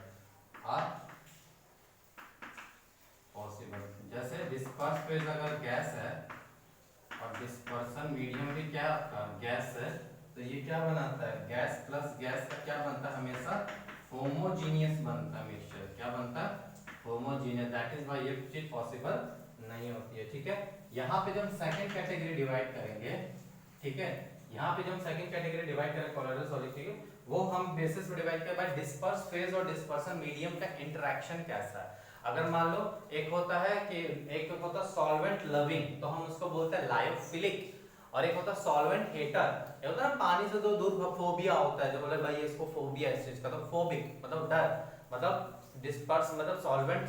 जैसे डिस्पर्स फेज अगर गैस है और डिस्पर्सन मीडियम भी क्या आपका गैस है, तो ये क्या बनाता है? गैस प्लस गैस का क्या बनता है? हमेशा होमोजीनियस बनता है मिक्सचर। क्या बनता है? होमोजीनियस। दैट इज व्हाई ये चीज पॉसिबल नहीं होती है। ठीक है, यहाँ पे जब हम सेकंड कैटेगरी डिवाइड करेंगे, ठीक है, यहाँ पे जो हम सेकंड कैटेगरी डिवाइड करें कोलॉइडल सॉल्यूशन की, वो हम बेसिस पे डिवाइड करें बाय डिस्पर्स फेज और डिस्पर्सन मीडियम का इंटरेक्शन कैसा है। अगर मान लो एक होता है कि एक होता है सॉल्वेंट लविंग, तो हम उसको बोलते हैं लायोफिलिक, और एक होता है सॉल्वेंट हेटर। ये होता है ना पानी से तो दूर फोबिया होता है, जो बोले भाई इसको फोबिया इस चीज का, तो फोबिक मतलब डर, मतलब डिस्पर्स मतलब सॉल्वेंट,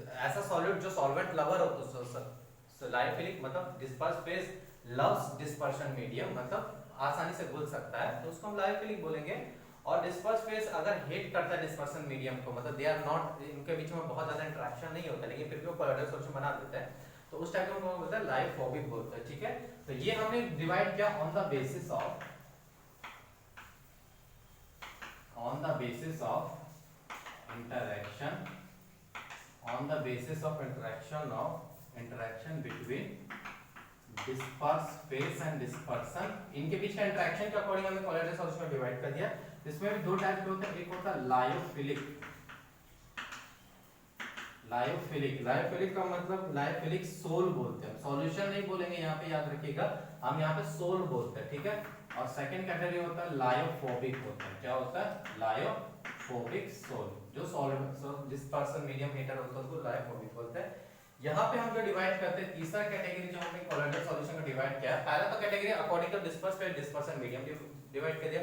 ऐसा सॉलिड जो सॉल्वेंट लवर हो, तो लायोफिलिक मतलब disperse phase loves dispersion medium, मतलब आसानी से घुल सकता है, तो उसको हम लायोफिलिक बोलेंगे। और डिस्पर्स फेज अगर हेट करता है डिस्पर्सन मीडियम को, मतलब दे आर नॉट, इनके बीच में बहुत ज्यादा इंटरेक्शन नहीं होता, लेकिन फिर भी वो कोलॉइडल सॉल्यूशन बना देते हैं, तो उस टाइप को बोलते हैं लायोफोबिक बोलते हैं। ठीक है, तो ये हमने डिवाइड किया on the basis of interaction, on the basis of interaction between disperse phase and dispersion, इनके बीच का इंटरेक्शन के अकॉर्डिंग हमने कोलॉइडल सॉल्यूशन में डिवाइड कर दिया। इसमें भी 2 टाइप के होते हैं, एक होता है लायोफिलिक का मतलब लायोफिलिक सोल बोलते हैं, सॉल्यूशन नहीं बोलेंगे यहाँ पे, याद रखिएगा, हम यहाँ पे सोल बोलते हैं। ठीक है, और सेकंड कैटेगरी होता है लायोफोबिक होता है। क्या होता है? लायोफोबिक सोल, जो सॉल्वेंट डिस्पर्सन मीडियम हीटर होता है उसको लायोफोबिक बोलते हैं। यहाँ पे हम जो डिवाइड करते हैं, तीसरा कैटेगरी जो हमने कोलॉइडल सॉल्यूशन का डिवाइड किया है, पहला तो category according to disperse phase dispersion medium divide कर दिया।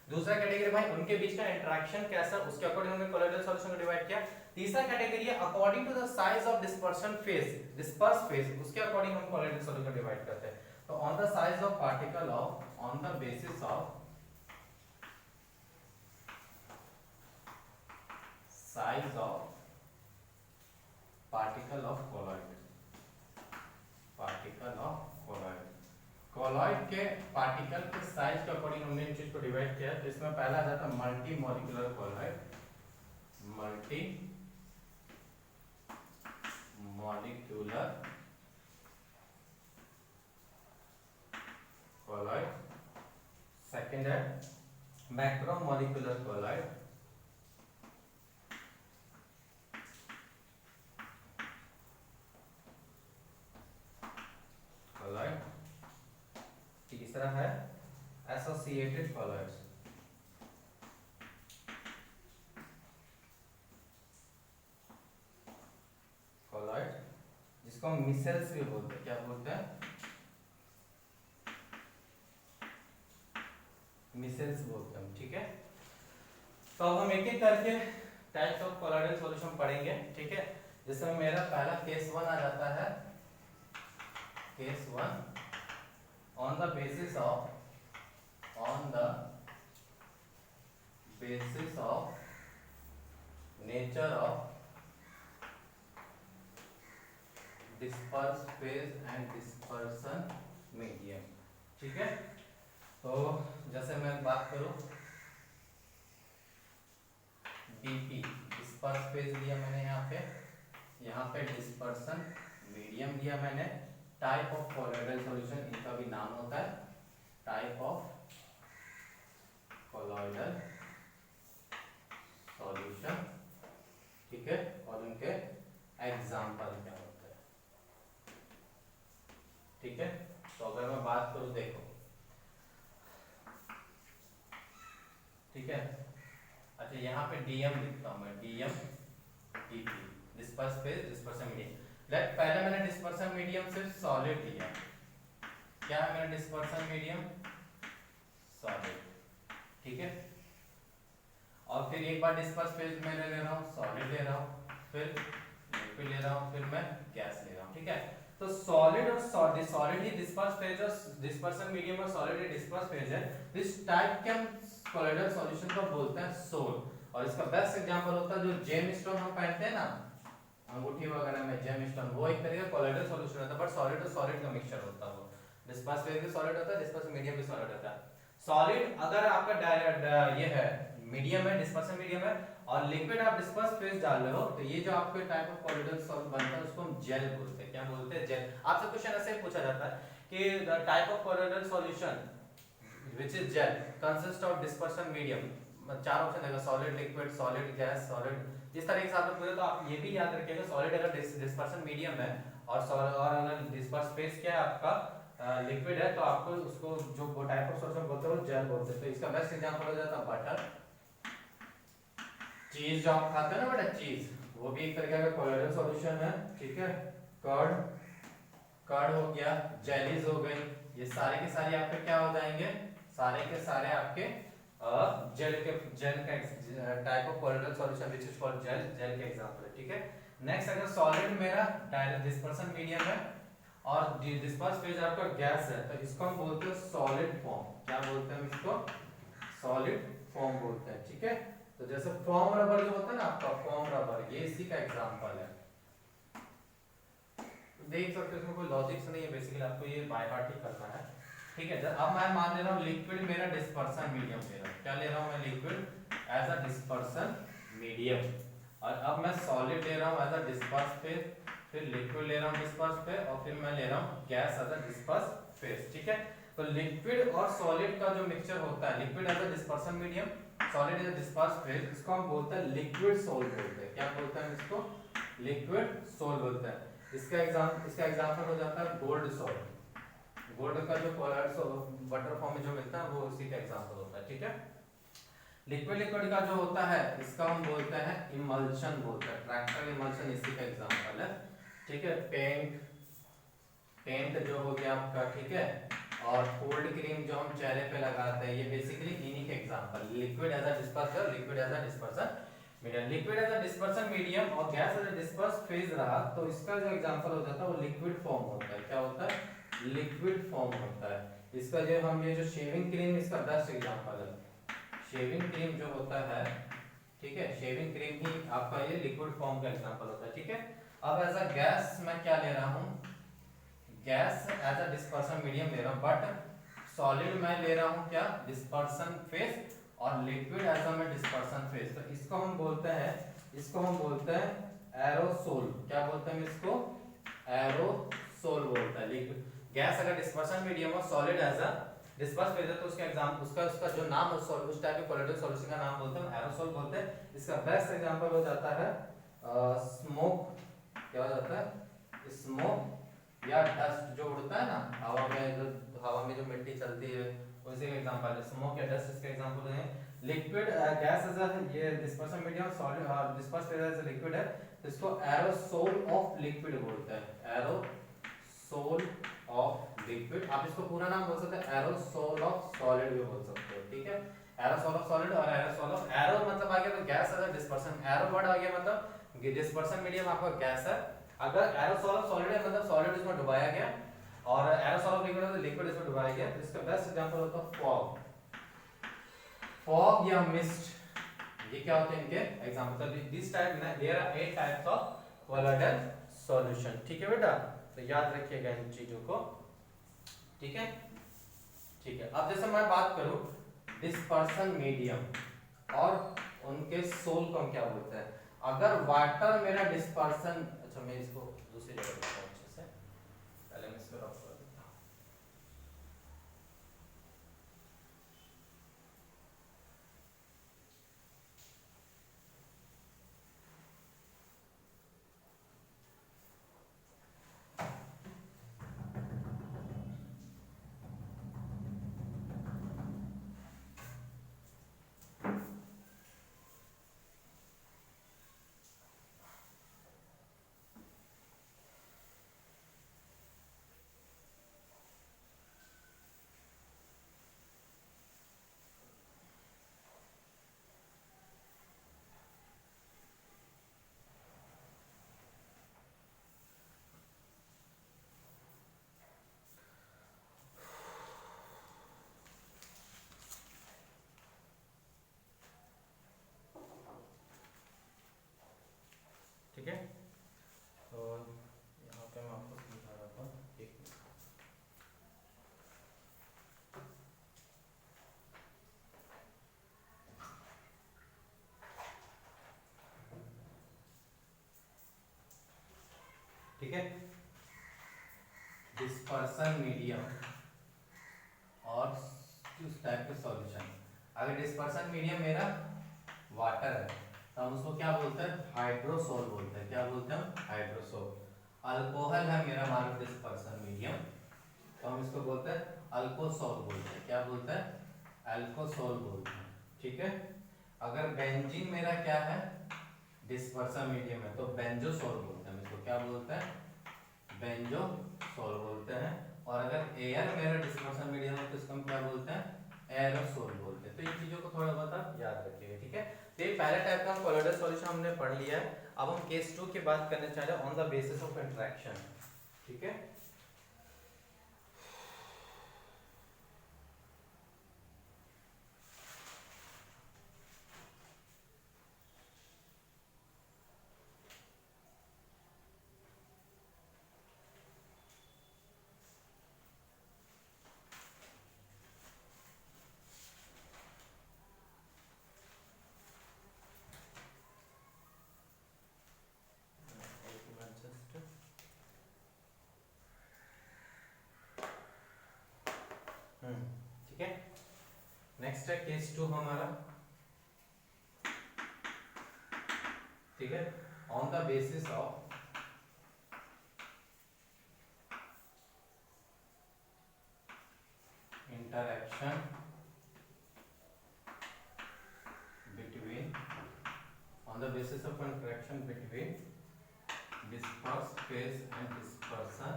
दूसरा कैटेगरी भाई उनके बीच का इंटरेक्शन कैसा, उसके अकॉर्डिंग हमने कोलॉइडल सॉल्यूशन को डिवाइड किया। तीसरा कैटेगरी है according to the size of dispersion phase, disperse phase, उसके अकॉर्डिंग हम कोलॉइडल सॉल्यूशन को डिवाइड करते हैं। तो on the size of particle of, on the basis of size of particle of colloid, colloid के पार्टिकल के size के according हमने इन चीज को डिवाइड किया। तो इसमें पहला आ जाता है multi molecular colloid, multi molecular colloid. Second है मैक्रोमोलिक्यूलर कोलॉइड, तीसरा है एसोसिएटेड कोलॉइड्स। इसको हम मिसेल्स भी बोलते हैं, क्या बोलते हैं, मिसेल्स बोलते हैं, ठीक है। तो अब हम एक एक करके टाइप्स ऑफ कोलॉइडल सॉल्यूशन पढ़ेंगे, ठीक है। जिसमें मेरा पहला केस 1 आ जाता है, case 1 on the basis of nature of disperse phase and dispersion medium, ठीक है। तो जैसे मैं बात करूं, डीपी डिस्पर्स फेज लिया मैंने, यहाँ पे डिस्पर्सन मीडियम लिया मैंने। टाइप ऑफ कोलॉइडल सॉल्यूशन, इनका भी नाम होता है टाइप ऑफ कोलॉइडल सॉल्यूशन, ठीक है। और उनके एग्जाम्पल क्या होते हैं, ठीक है। तो अगर मैं बात करूं, देखो, ठीक है। अच्छा, यहाँ पे डीएम लिखता हूं मैं, DM DP disperse phase dispersion medium. Let पहले मैंने डिस्पर्सन मीडियम सिर्फ सॉलिड लिया, क्या है मेरा डिस्पर्सन मीडियम, सॉलिड, ठीक है। और फिर एक बार डिस्पर्स फेज में ले रहा हूँ, सॉलिड ले रहा हूँ, फिर लिक्विड ले रहा हूँ, फिर मैं गैस ले रहा हूँ, ठीक है। तो सॉलिड और सॉलिड ही डिस्पर्स फेज और डिस्पर्सन मीडियम और सॉलिड ही डिस्पर्स फेज है। इस टाइप के हम कोलॉइडल सॉल्यूशन को बोलते हैं सोल। और इसका बेस्ट एग्जांपल होता है जो जेमस्टोन हम पहनते हैं ना अंगूठी वगैरह में, जेमस्टोन, वो एक तरीके का कोलॉइडल सॉल्यूशन होता है, बट सॉलिड और सॉलिड का मिक्सचर होता है। वो डिस्पर्स फेज भी सॉलिड होता है, डिस्पर्स मीडियम भी सॉलिड होता है। सॉलिड अगर आपका ये है मीडियम है, डिस्पर्सन मीडियम है, और लिक्विड आप डिस्पर्स फेज डाल रहे हो, तो ये जो आपके टाइप ऑफ कोलॉइडल सॉल्यूशन बनता है उसको हम जेल बोलते हैं। क्या बोलते हैं, जेल। आपसे क्वेश्चन ऐसे ही पूछा जाता है कि the type of colloidal solution which is gel consists of dispersion medium, चार ऑप्शन देगा, solid, liquid, solid, gas, solid. इस तरीके से आप पूछे तो आप ये भी याद रखिएगा, सॉलिड अगर डिस्पर्शन मीडियम है और अगर डिस्पर्स फेज क्या है आपका लिक्विड है, तो आपको उसको जो वो टाइप ऑफ सॉल्यूशन बोलते हैं वो जेल बोलते हैं। तो इसका बेस्ट एग्जांपल हो जाता है बटर, चीज जो आप खाते हैं ना बेटा, चीज, वो भी एक तरीके का कोलॉइडल सॉल्यूशन है, ठीक है। कर्ड हो गया, जेलीज हो गई, ये सारे के सारे आपके क्या हो जाएंगे, सारे के सारे आपके जेल का type of colloidal solution which is called gel के एग्जांपल है, ठीक है। नेक्स्ट, अगर सॉलिड मेरा डायरेक्ट डिस्पर्सन मीडियम है और डिस्पर्स फेज आपका गैस है, तो इसको हम बोलते हैं सॉलिड फॉर्म। क्या बोलते हैं हम इसको, सॉलिड फॉर्म बोलते हैं, ठीक है। तो जैसे फॉर्म रबर जो होता है ना आपका, फॉर्म रबर, ये इसी का एग्जांपल है। देख सकते हो इसमें कोई लॉजिक्स नहीं है, बेसिकली आपको ये बाय हार्ट ही करना है, ठीक है। अब मैं मान ले रहा हूँ लिक्विड मेरा डिस्पर्सन मीडियम ले रहा हूँ, क्या ले रहा हूँ मैं, liquid as a dispersion medium, और अब मैं सॉलिड ले रहा हूँ एज अ डिस्पर्स फेज, फिर लिक्विड ले रहा हूँ डिस्पर्स फेज, और फिर मैं ले रहा हूँ gas as a disperse phase, ठीक है। तो लिक्विड और सॉलिड का जो मिक्सचर होता है, liquid as a dispersion medium, solid as a disperse phase, इसको हम बोलते हैं लिक्विड सोल बोलते हैं। क्या बोलते हैं इसको, लिक्विड सोल बोलते हैं। इसका एग्जांपल हो जाता है गोल्ड सॉल्ट। गोल्ड का जो कोलॉइड वाटर फॉर्म में जो मिलता है वो उसी का एग्जांपल होता है, ठीक है। लिक्विड का जो होता है इसका हम बोलते हैं इमल्शन बोलते हैं, ट्रैक्टर इमल्शन इसी का एग्जांपल है, ठीक है। पेंट जो हो गया आपका, ठीक है, और कोल्ड क्रीम जो हम चेहरे पे लगाते हैं, ये बेसिकली इन्हीं के example, liquid as a disperser, liquid as a dispersion medium. Liquid as a dispersion medium और gas as a disperse phase रहा, तो इसका जो एग्जांपल हो जाता है वो लिक्विड फॉर्म होता है। क्या होता है, लिक्विड फॉर्म होता है। इसका जो हम ये जो शेविंग क्रीम, इसका बेस्ट एग्जांपल है। शेविंग क्रीम जो होता है, ठीक है, शेविंग क्रीम ही आपका ये लिक्विड फॉर्म का एग्जांपल होता है, ठीक है। अब एज अ गैस मैं क्या ले रहा हूँ, gas as a dispersion medium ले रहा हूँ, बट सॉलिड मैं ले रहा हूँ क्या, डिस्पर्सन फेज, और लिक्विड एज अ मैं डिस्पर्सन फेज। तो इसको हम बोलते हैं एरोसोल। क्या बोलते हैं इसको, एरोसोल बोलते हैं। लिक्विड गैस अगर डिस्पर्सन मीडियम और solid as a disperse phase है, तो उसका एग्जांपल उसका जो नाम उस टाइप के कोलॉइडल सॉल्यूशन का नाम बोलते हैं एरोसोल बोलते हैं। इसका बेस्ट एग्जांपल हो जाता है स्मोक। क्या हो जाता है, स्मोक या डस्ट जो उड़ता है ना हवा में, जो मिट्टी चलती है, उसी का एग्जांपल है स्मोक या डस्ट। इसका एग्जांपल है लिक्विड गैस एज ये dispersion medium solid disperse as liquid है, तो इसको एरोसोल ऑफ लिक्विड बोलते हैं, एरोसोल ऑफ लिक्विड। आप इसको पूरा नाम बोल सकते हैं एरोसोल ऑफ सॉलिड भी बोल सकते हो, ठीक है। एरोसोल ऑफ सॉलिड और एरोसोल ऑफ, एरो मतलब आ गया तो गैस है, डिस्पर्सन एरो वर्ड आ गया मतलब डिस्पर्सन मीडियम आपका गैस है। अगर एरोसोल ऑफ सॉलिड है मतलब सॉलिड इसमें डुबाया गया, और एरोसोल ऑफ लिक्विड है तो लिक्विड इसमें डुबाया गया। तो इसका बेस्ट एग्जांपल होता है फॉग, फॉग या मिस्ट, ये क्या होते हैं इनके एग्जांपल। दिस टाइप में there are 8 types of colloidal solution, ठीक है बेटा, तो याद रखिएगा इन चीजों को, ठीक है। ठीक है, अब जैसे मैं बात करूं डिस्पर्सन मीडियम और उनके सोल को हम क्या बोलते हैं। अगर वाटर मेरा डिस्पर्सन, अच्छा मैं इसको दूसरी जगह लिखता हूं अच्छे से, पहले मैं इसको रफ कर देता हूं। ठीक है, तो यहाँ पे मैं आपको समझा रहा था, एक मिनट। ठीक है, डिस्पर्सन मीडियम और उस टाइप के सॉल्यूशन। अगर डिस्पर्सन मीडियम मेरा वाटर है तो हम उसको क्या बोलते हैं, हाइड्रोसोल बोलते हैं। क्या बोलते हैं, हाइड्रोसोल। अल्कोहल है मेरा मान लो डिस्पर्सन मीडियम, तो हम इसको बोलते हैं अल्कोसोल बोलते हैं। क्या बोलते हैं, अल्कोसोल बोलते हैं, ठीक है। अगर बेंजीन मेरा क्या है डिस्पर्सन मीडियम है तो बेंजोसोल बोलते हैं, इसको क्या बोलते हैं, बेंजोसोल बोलते हैं। और अगर एयर मेरा डिस्पर्सन मीडियम है तो इसको हम क्या बोलते हैं, एरोसोल बोलते हैं। तो इन चीजों को थोड़ा बहुत आप याद रखिएगा, ठीक है। तो ये पहला टाइप का कोलोइडल सॉल्यूशन हमने पढ़ लिया है। अब हम केस 2 की बात करने चाह रहे हैं, on the basis of interaction, ठीक है। ठीक है, नेक्स्ट है केस 2 हमारा, ठीक है। On the basis of interaction between, on the basis of interaction between disperse phase and dispersion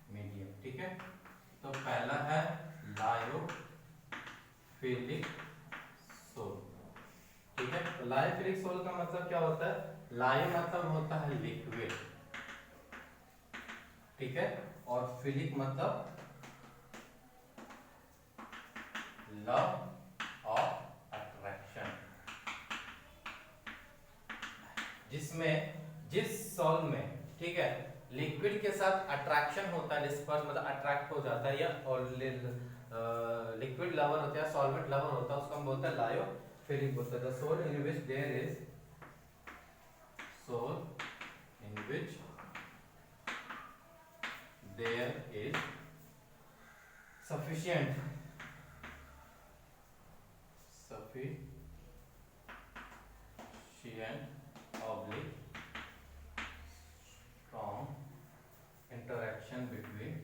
medium, ठीक है। तो पहला है लायोफिलिक सोल, ठीक है। तो लायोफिलिक सोल का मतलब क्या होता है, लायो मतलब होता है लिक्विड, ठीक है, और फिलिक मतलब लव ऑफ अट्रैक्शन, जिसमें जिस सॉल्व में, ठीक है, लिक्विड के साथ अट्रैक्शन होता है, डिस्पर्स मतलब अट्रैक्ट हो जाता है, या लिक्विड लवर होता है, सॉल्वेंट लवर होता है, उसको हम बोलते हैं लायोफिलिक बोलते हैं। The sol in which there is, sol in which there is sufficient oblique strong interaction between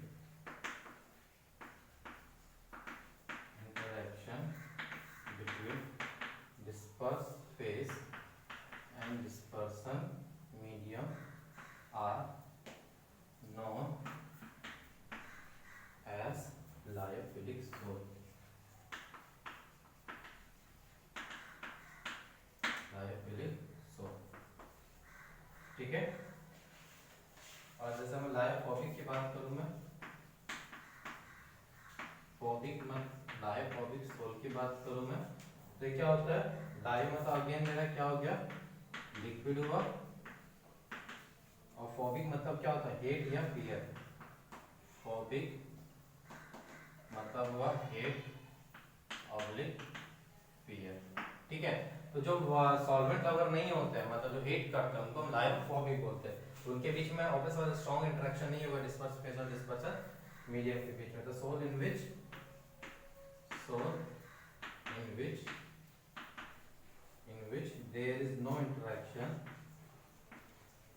disperse phase and dispersion medium are known as lyophilic soil. Lyophilic soil, ठीक है। और जैसे मैं लायोफोबिक की बात करूं, मैं फोबिक मत लायोफोबिक सोल की बात करूं मैं, तो ये क्या होता है, लायो मतलब अगेन मेरा क्या हो गया, लिक्विड हुआ, और फोबिक मतलब क्या होता है, हेट या फियर। फोबिक मतलब हुआ हेट ऑब्लिक फियर, ठीक है। तो जो सॉल्वेंट लवर नहीं होते हैं, मतलब जो हेट करते हैं, उनको हम लायोफोबिक बोलते हैं। तो उनके बीच में ऑब्वियसली स्ट्रॉन्ग इंटरेक्शन नहीं होगा डिस्पर्स फेज और डिस्पर्सन मीडियम के बीच में। तो sol in which there is no interaction,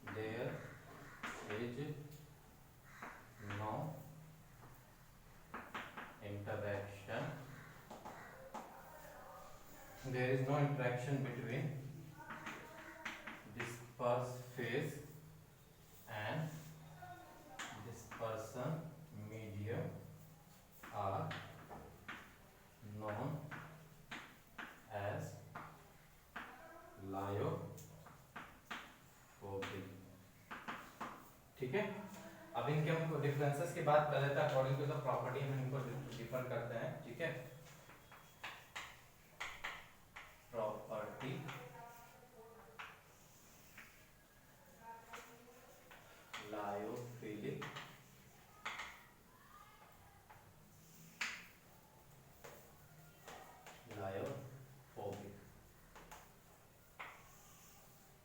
there is no interaction, there is no interaction between disperse phase and dispersion medium are known as lyophobic, ठीक है। अब इनके हम डिफरेंसेस की बात कर लेते हैं, अकॉर्डिंग टू द प्रॉपर्टी हम इनको डिफर करते हैं, ठीक है। प्रॉपर्टी लायोफिलिक लायोफोबिक,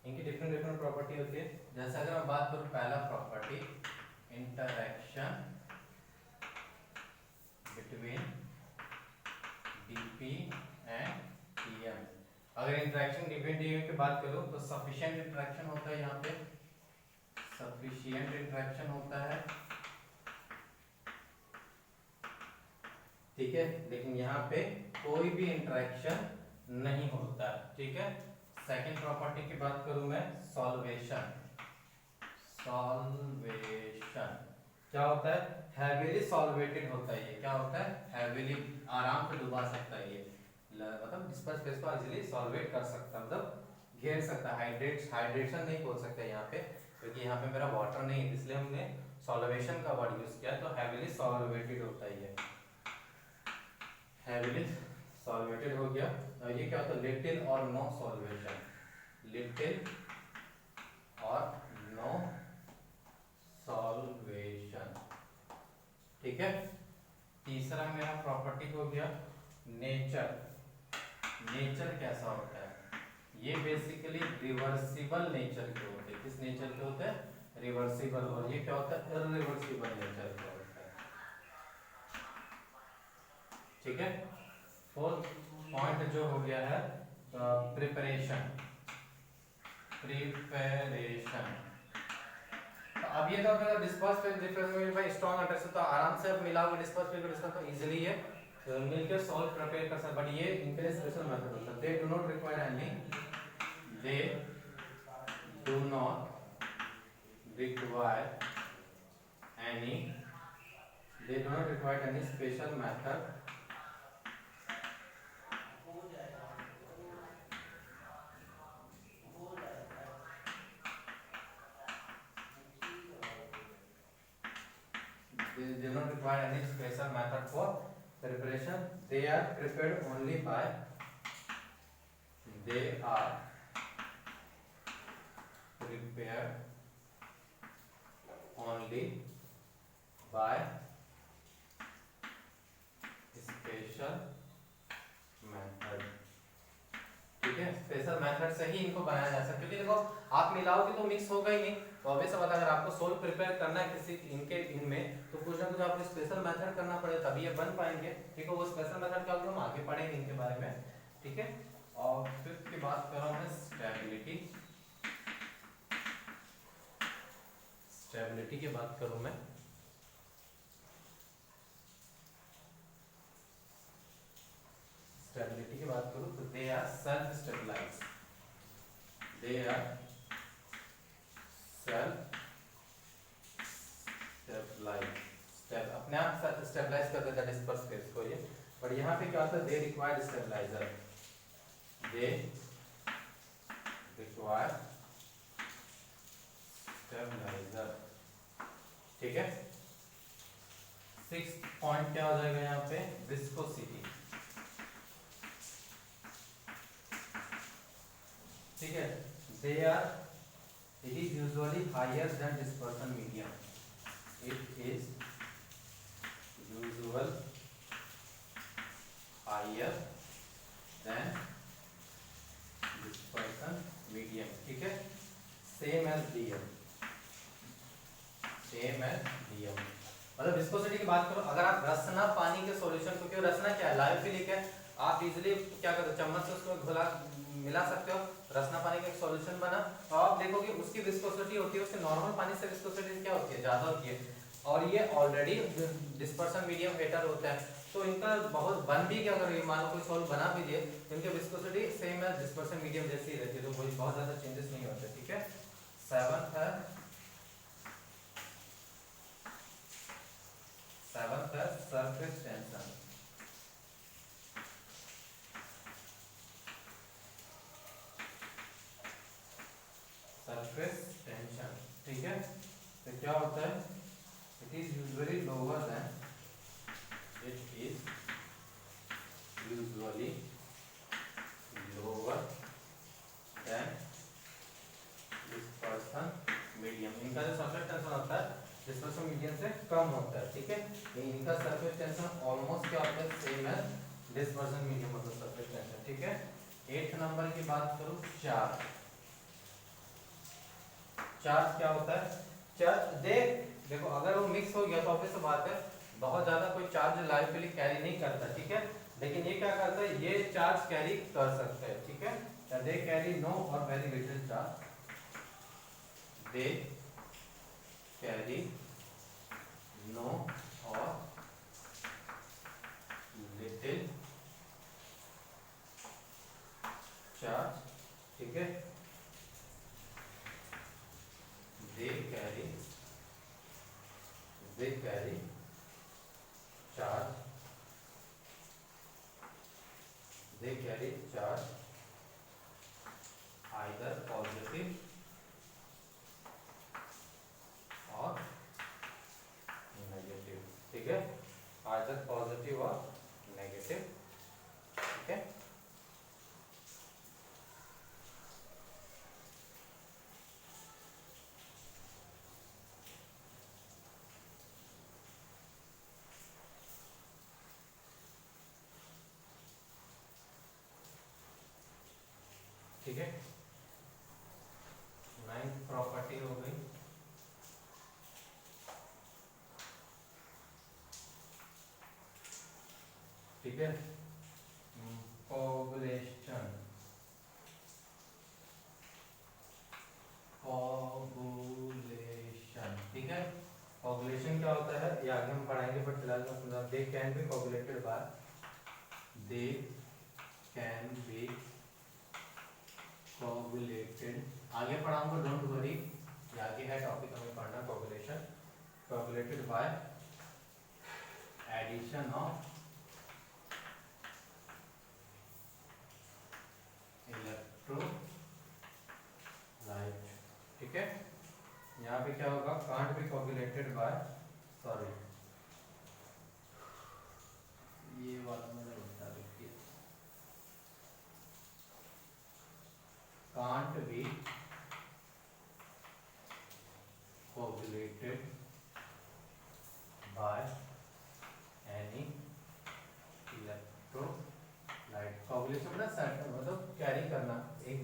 इनकी डिफरेंट डिफरेंट प्रॉपर्टी होती है। जैसे अगर मैं बात करूं पहला property, interaction between DP and TM. अगर इंटरैक्शन बिटवीन टीएम की बात करूं तो सफिशिएंट इंटरैक्शन होता है, यहाँ पे सफिशिएंट इंटरैक्शन होता है, ठीक है। लेकिन यहाँ पे कोई भी इंटरैक्शन नहीं होता, ठीक है। सेकंड प्रॉपर्टी की बात करूं मैं, सॉल्वेशन। सॉल्वेशन क्या होता है, हैवीली सॉल्वेटेड होता है, ये क्या होता है, हैवीली, आराम से डुबा सकता है ये, मतलब डिस्पर्स फेज को इजीली सॉल्वेट कर सकता है, मतलब घेर सकता है। हाइड्रेशन नहीं बोल सकते यहाँ पे, क्योंकि यहाँ पे मेरा वाटर नहीं है, इसलिए हमने सॉल्वेशन का वर्ड यूज किया। तो हैवीली सॉल्वेटेड होता है ये, हैवीली सॉल्वेटेड हो गया। और ये क्या होता है, लिटिल और नो सॉल्वेशन, लिटिल और नो सॉल्वेशन, ठीक है। तीसरा मेरा प्रॉपर्टी हो गया नेचर। नेचर कैसा होता है, ये बेसिकली रिवर्सिबल नेचर के होते हैं। किस नेचर के होते हैं, रिवर्सिबल। और ये क्या होता है, इरिवर्सिबल नेचर का होता है, ठीक है। फोर्थ पॉइंट जो हो गया है प्रिपरेशन। प्रिपरेशन, तो अब ये तो अगर डिस्पर्स फेज डिफरेंस में भाई स्ट्रांग अटैक, तो आराम से मिलाओगे डिस्पर्स फेज को डिस्पर्स, तो इजीली ये मिलकर सॉल्व प्रिपेयर कर सकते। बट ये इनके लिए स्पेशल मेथड होता है। They do not require any, they do not require any, they do not require any special method they do not require any special method for preparation. They are prepared only by, they are prepared only by special method, ठीक है। Special method से ही इनको बनाया जा सकता है, क्योंकि देखो आप मिलाओगे तो मिक्स होगा ही नहीं। तो ऑब्वियस बात है, अगर आपको सोल प्रिपेयर करना है किसी इनके इनमें, तो कुछ ना कुछ आपको स्पेशल मेथड करना पड़ेगा, तभी ये बन पाएंगे, ठीक है। वो स्पेशल मेथड क्या होगा हम आगे पढ़ेंगे इनके बारे में, ठीक है। और फिफ्थ की बात कर रहा हूं मैं, स्टेबिलिटी। स्टेबिलिटी की बात करूं मैं, स्टेबिलिटी की बात करूं तो दे they are self stabilized, they are self stabilized, अपने आप स्टेबलाइज कर देता है डिस्पर्स फेस को ये। बट यहाँ पे क्या होता है, they require stabiliser, they require stabiliser, ठीक है। 6 पॉइंट क्या हो जाएगा यहाँ पे, विस्कोसिटी, ठीक है। They are, it is usually higher than dispersion medium, it is usual higher than dispersion medium, ठीक है। Same as DM, same as DM. मतलब विस्कोसिटी की बात करो, अगर आप रसना पानी के सॉल्यूशन को, क्यों रसना क्या है, लायोफिलिक है, आप इजीली क्या करते हो, चम्मच से उसको घुला मिला सकते हो, रसना पानी का एक सॉल्यूशन बना, तो आप देखोगे उसकी विस्कोसिटी होती है, उसके नॉर्मल पानी से विस्कोसिटी क्या होती है, ज्यादा होती है। और ये ऑलरेडी डिस्पर्सन मीडियम हेटर होता है, तो इनका बहुत बन भी क्या, अगर मान लो कोई सॉल्व बना भी दिए तो इनकी विस्कोसिटी सेम है डिस्पर्सन मीडियम जैसी ही रहती है, तो कोई बहुत ज्यादा चेंजेस नहीं होते, ठीक है। 7th है सरफेस टेंशन, सरफेस टेंशन, ठीक है। तो क्या होता है, it is usually lower than, it is usually lower than dispersion medium, इनका जो सरफेस टेंशन होता है डिस्पर्सन मीडियम से कम होता है, ठीक है। इनका सरफेस टेंशन ऑलमोस्ट क्या होता है, सेम एज डिस्पर्सन मीडियम होता है सरफेस टेंशन, ठीक है। 8th नंबर की बात करूं, चार्ज, चार्ज क्या होता है, चार्ज देखो अगर वो मिक्स हो गया तो ऑब्वियस बात है बहुत ज्यादा कोई चार्ज लायोफिलिक कैरी नहीं करता, ठीक है। लेकिन ये क्या करता है, ये चार्ज कैरी कर सकते हैं, ठीक है। They carry no or very little charge, they carry no or little charge, ठीक है। They carry charge, they carry charge either positive or negative, ठीक है, either पॉजिटिव और नेगेटिव, ठीक है। ठीक है, 9th प्रॉपर्टी हो गई, ठीक है। कोगुलेशन, ठीक है। कोगुलेशन क्या होता है ये आगे हम पढ़ाएंगे, बट फिलहाल मैं समझा, they can be coagulated by, they can be coagulated, आगे पढ़ाऊंगा डोंट वरी, ये आगे है टॉपिक हमें पढ़ना, coagulation, coagulated by addition of electrolyte, ठीक है। यहाँ पे क्या होगा, can't be coagulated by, sorry ये वाला मैंने बता रखी है, can't be coagulated by any electrolyte, coagulation मतलब कैरी करना, एक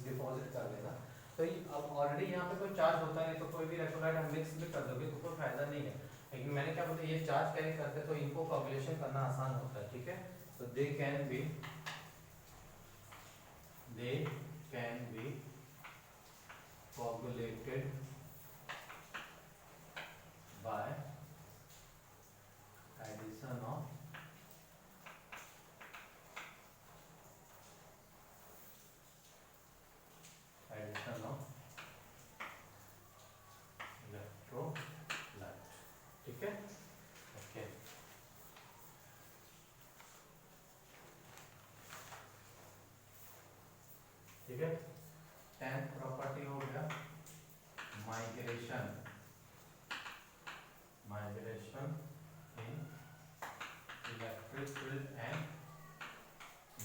डिपॉजिट कर लेना, तो अब ऑलरेडी यहाँ पे कोई चार्ज होता है तो कोई भी इलेक्ट्रोलाइट हम मिक्स भी कर दोगे तो कोई फायदा नहीं है, लेकिन मैंने क्या बोला, ये चार्ज कैरी करते हैं तो इनको कोगुलेशन करना आसान होता है, ठीक है। तो they can be coagulated by addition of ठीक है। 10th प्रॉपर्टी हो गया migration in electric field and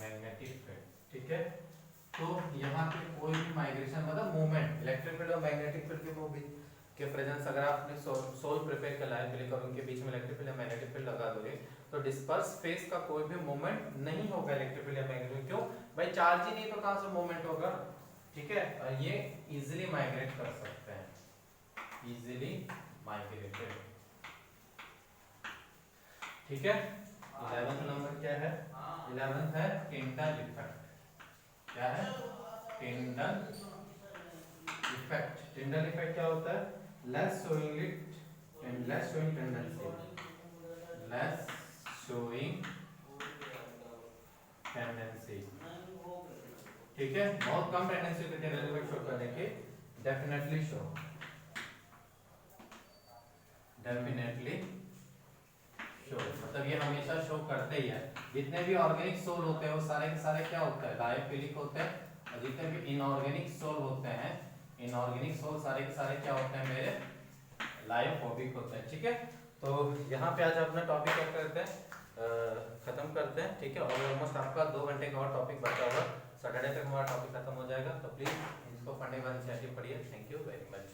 magnetic field, ठीक है। तो यहाँ पे कोई भी माइग्रेशन मतलब मूवमेंट, इलेक्ट्रिक फील्ड और मैग्नेटिक फील्ड के वो भी के प्रेजेंस अगर आपने सोल प्रिपेयर कर लाइन क्लिक और उनके बीच में इलेक्ट्रिक फील्ड या मैग्नेटिक फील्ड लगा दोगे तो डिस्पर्स फेस का कोई भी मूवमेंट नहीं होगा इलेक्ट्रिक फील्ड या मैग्नेटिक फील्ड। क्यों भाई, चार्ज ही नहीं तो कहां से मूवमेंट होगा, ठीक है। और ये इजीली माइग्रेट कर सकते हैं, इजीली माइग्रेटेड, ठीक है। 11th नंबर क्या है, 11th है टिंडल इफेक्ट। क्या है, टिंडल इफेक्ट। टिंडल इफेक्ट क्या होता है, less showing tendency, less showing tendency, ठीक है। बहुत कम टेंडेंसी होती है टिंडल इफेक्ट शो करने की, डेफिनेटली शो मतलब ये हमेशा शो करते ही है। जितने भी ऑर्गेनिक सोल होते हैं वो सारे के सारे क्या होता है, लायोफिलिक होते हैं। और जितने भी इनऑर्गेनिक सोल होते हैं, इनऑर्गेनिक सोल सारे के सारे क्या होते हैं मेरे, लायोफोबिक होते हैं, ठीक है। तो यहाँ पे आज अपना टॉपिक क्या करते हैं, खत्म करते हैं, ठीक है। और ऑलमोस्ट आपका 2 घंटे का और टॉपिक बचा हुआ, सैटरडे तक हमारा टॉपिक खत्म हो जाएगा। तो प्लीज इसको पढ़ने वाली पढ़िए। Thank you very much.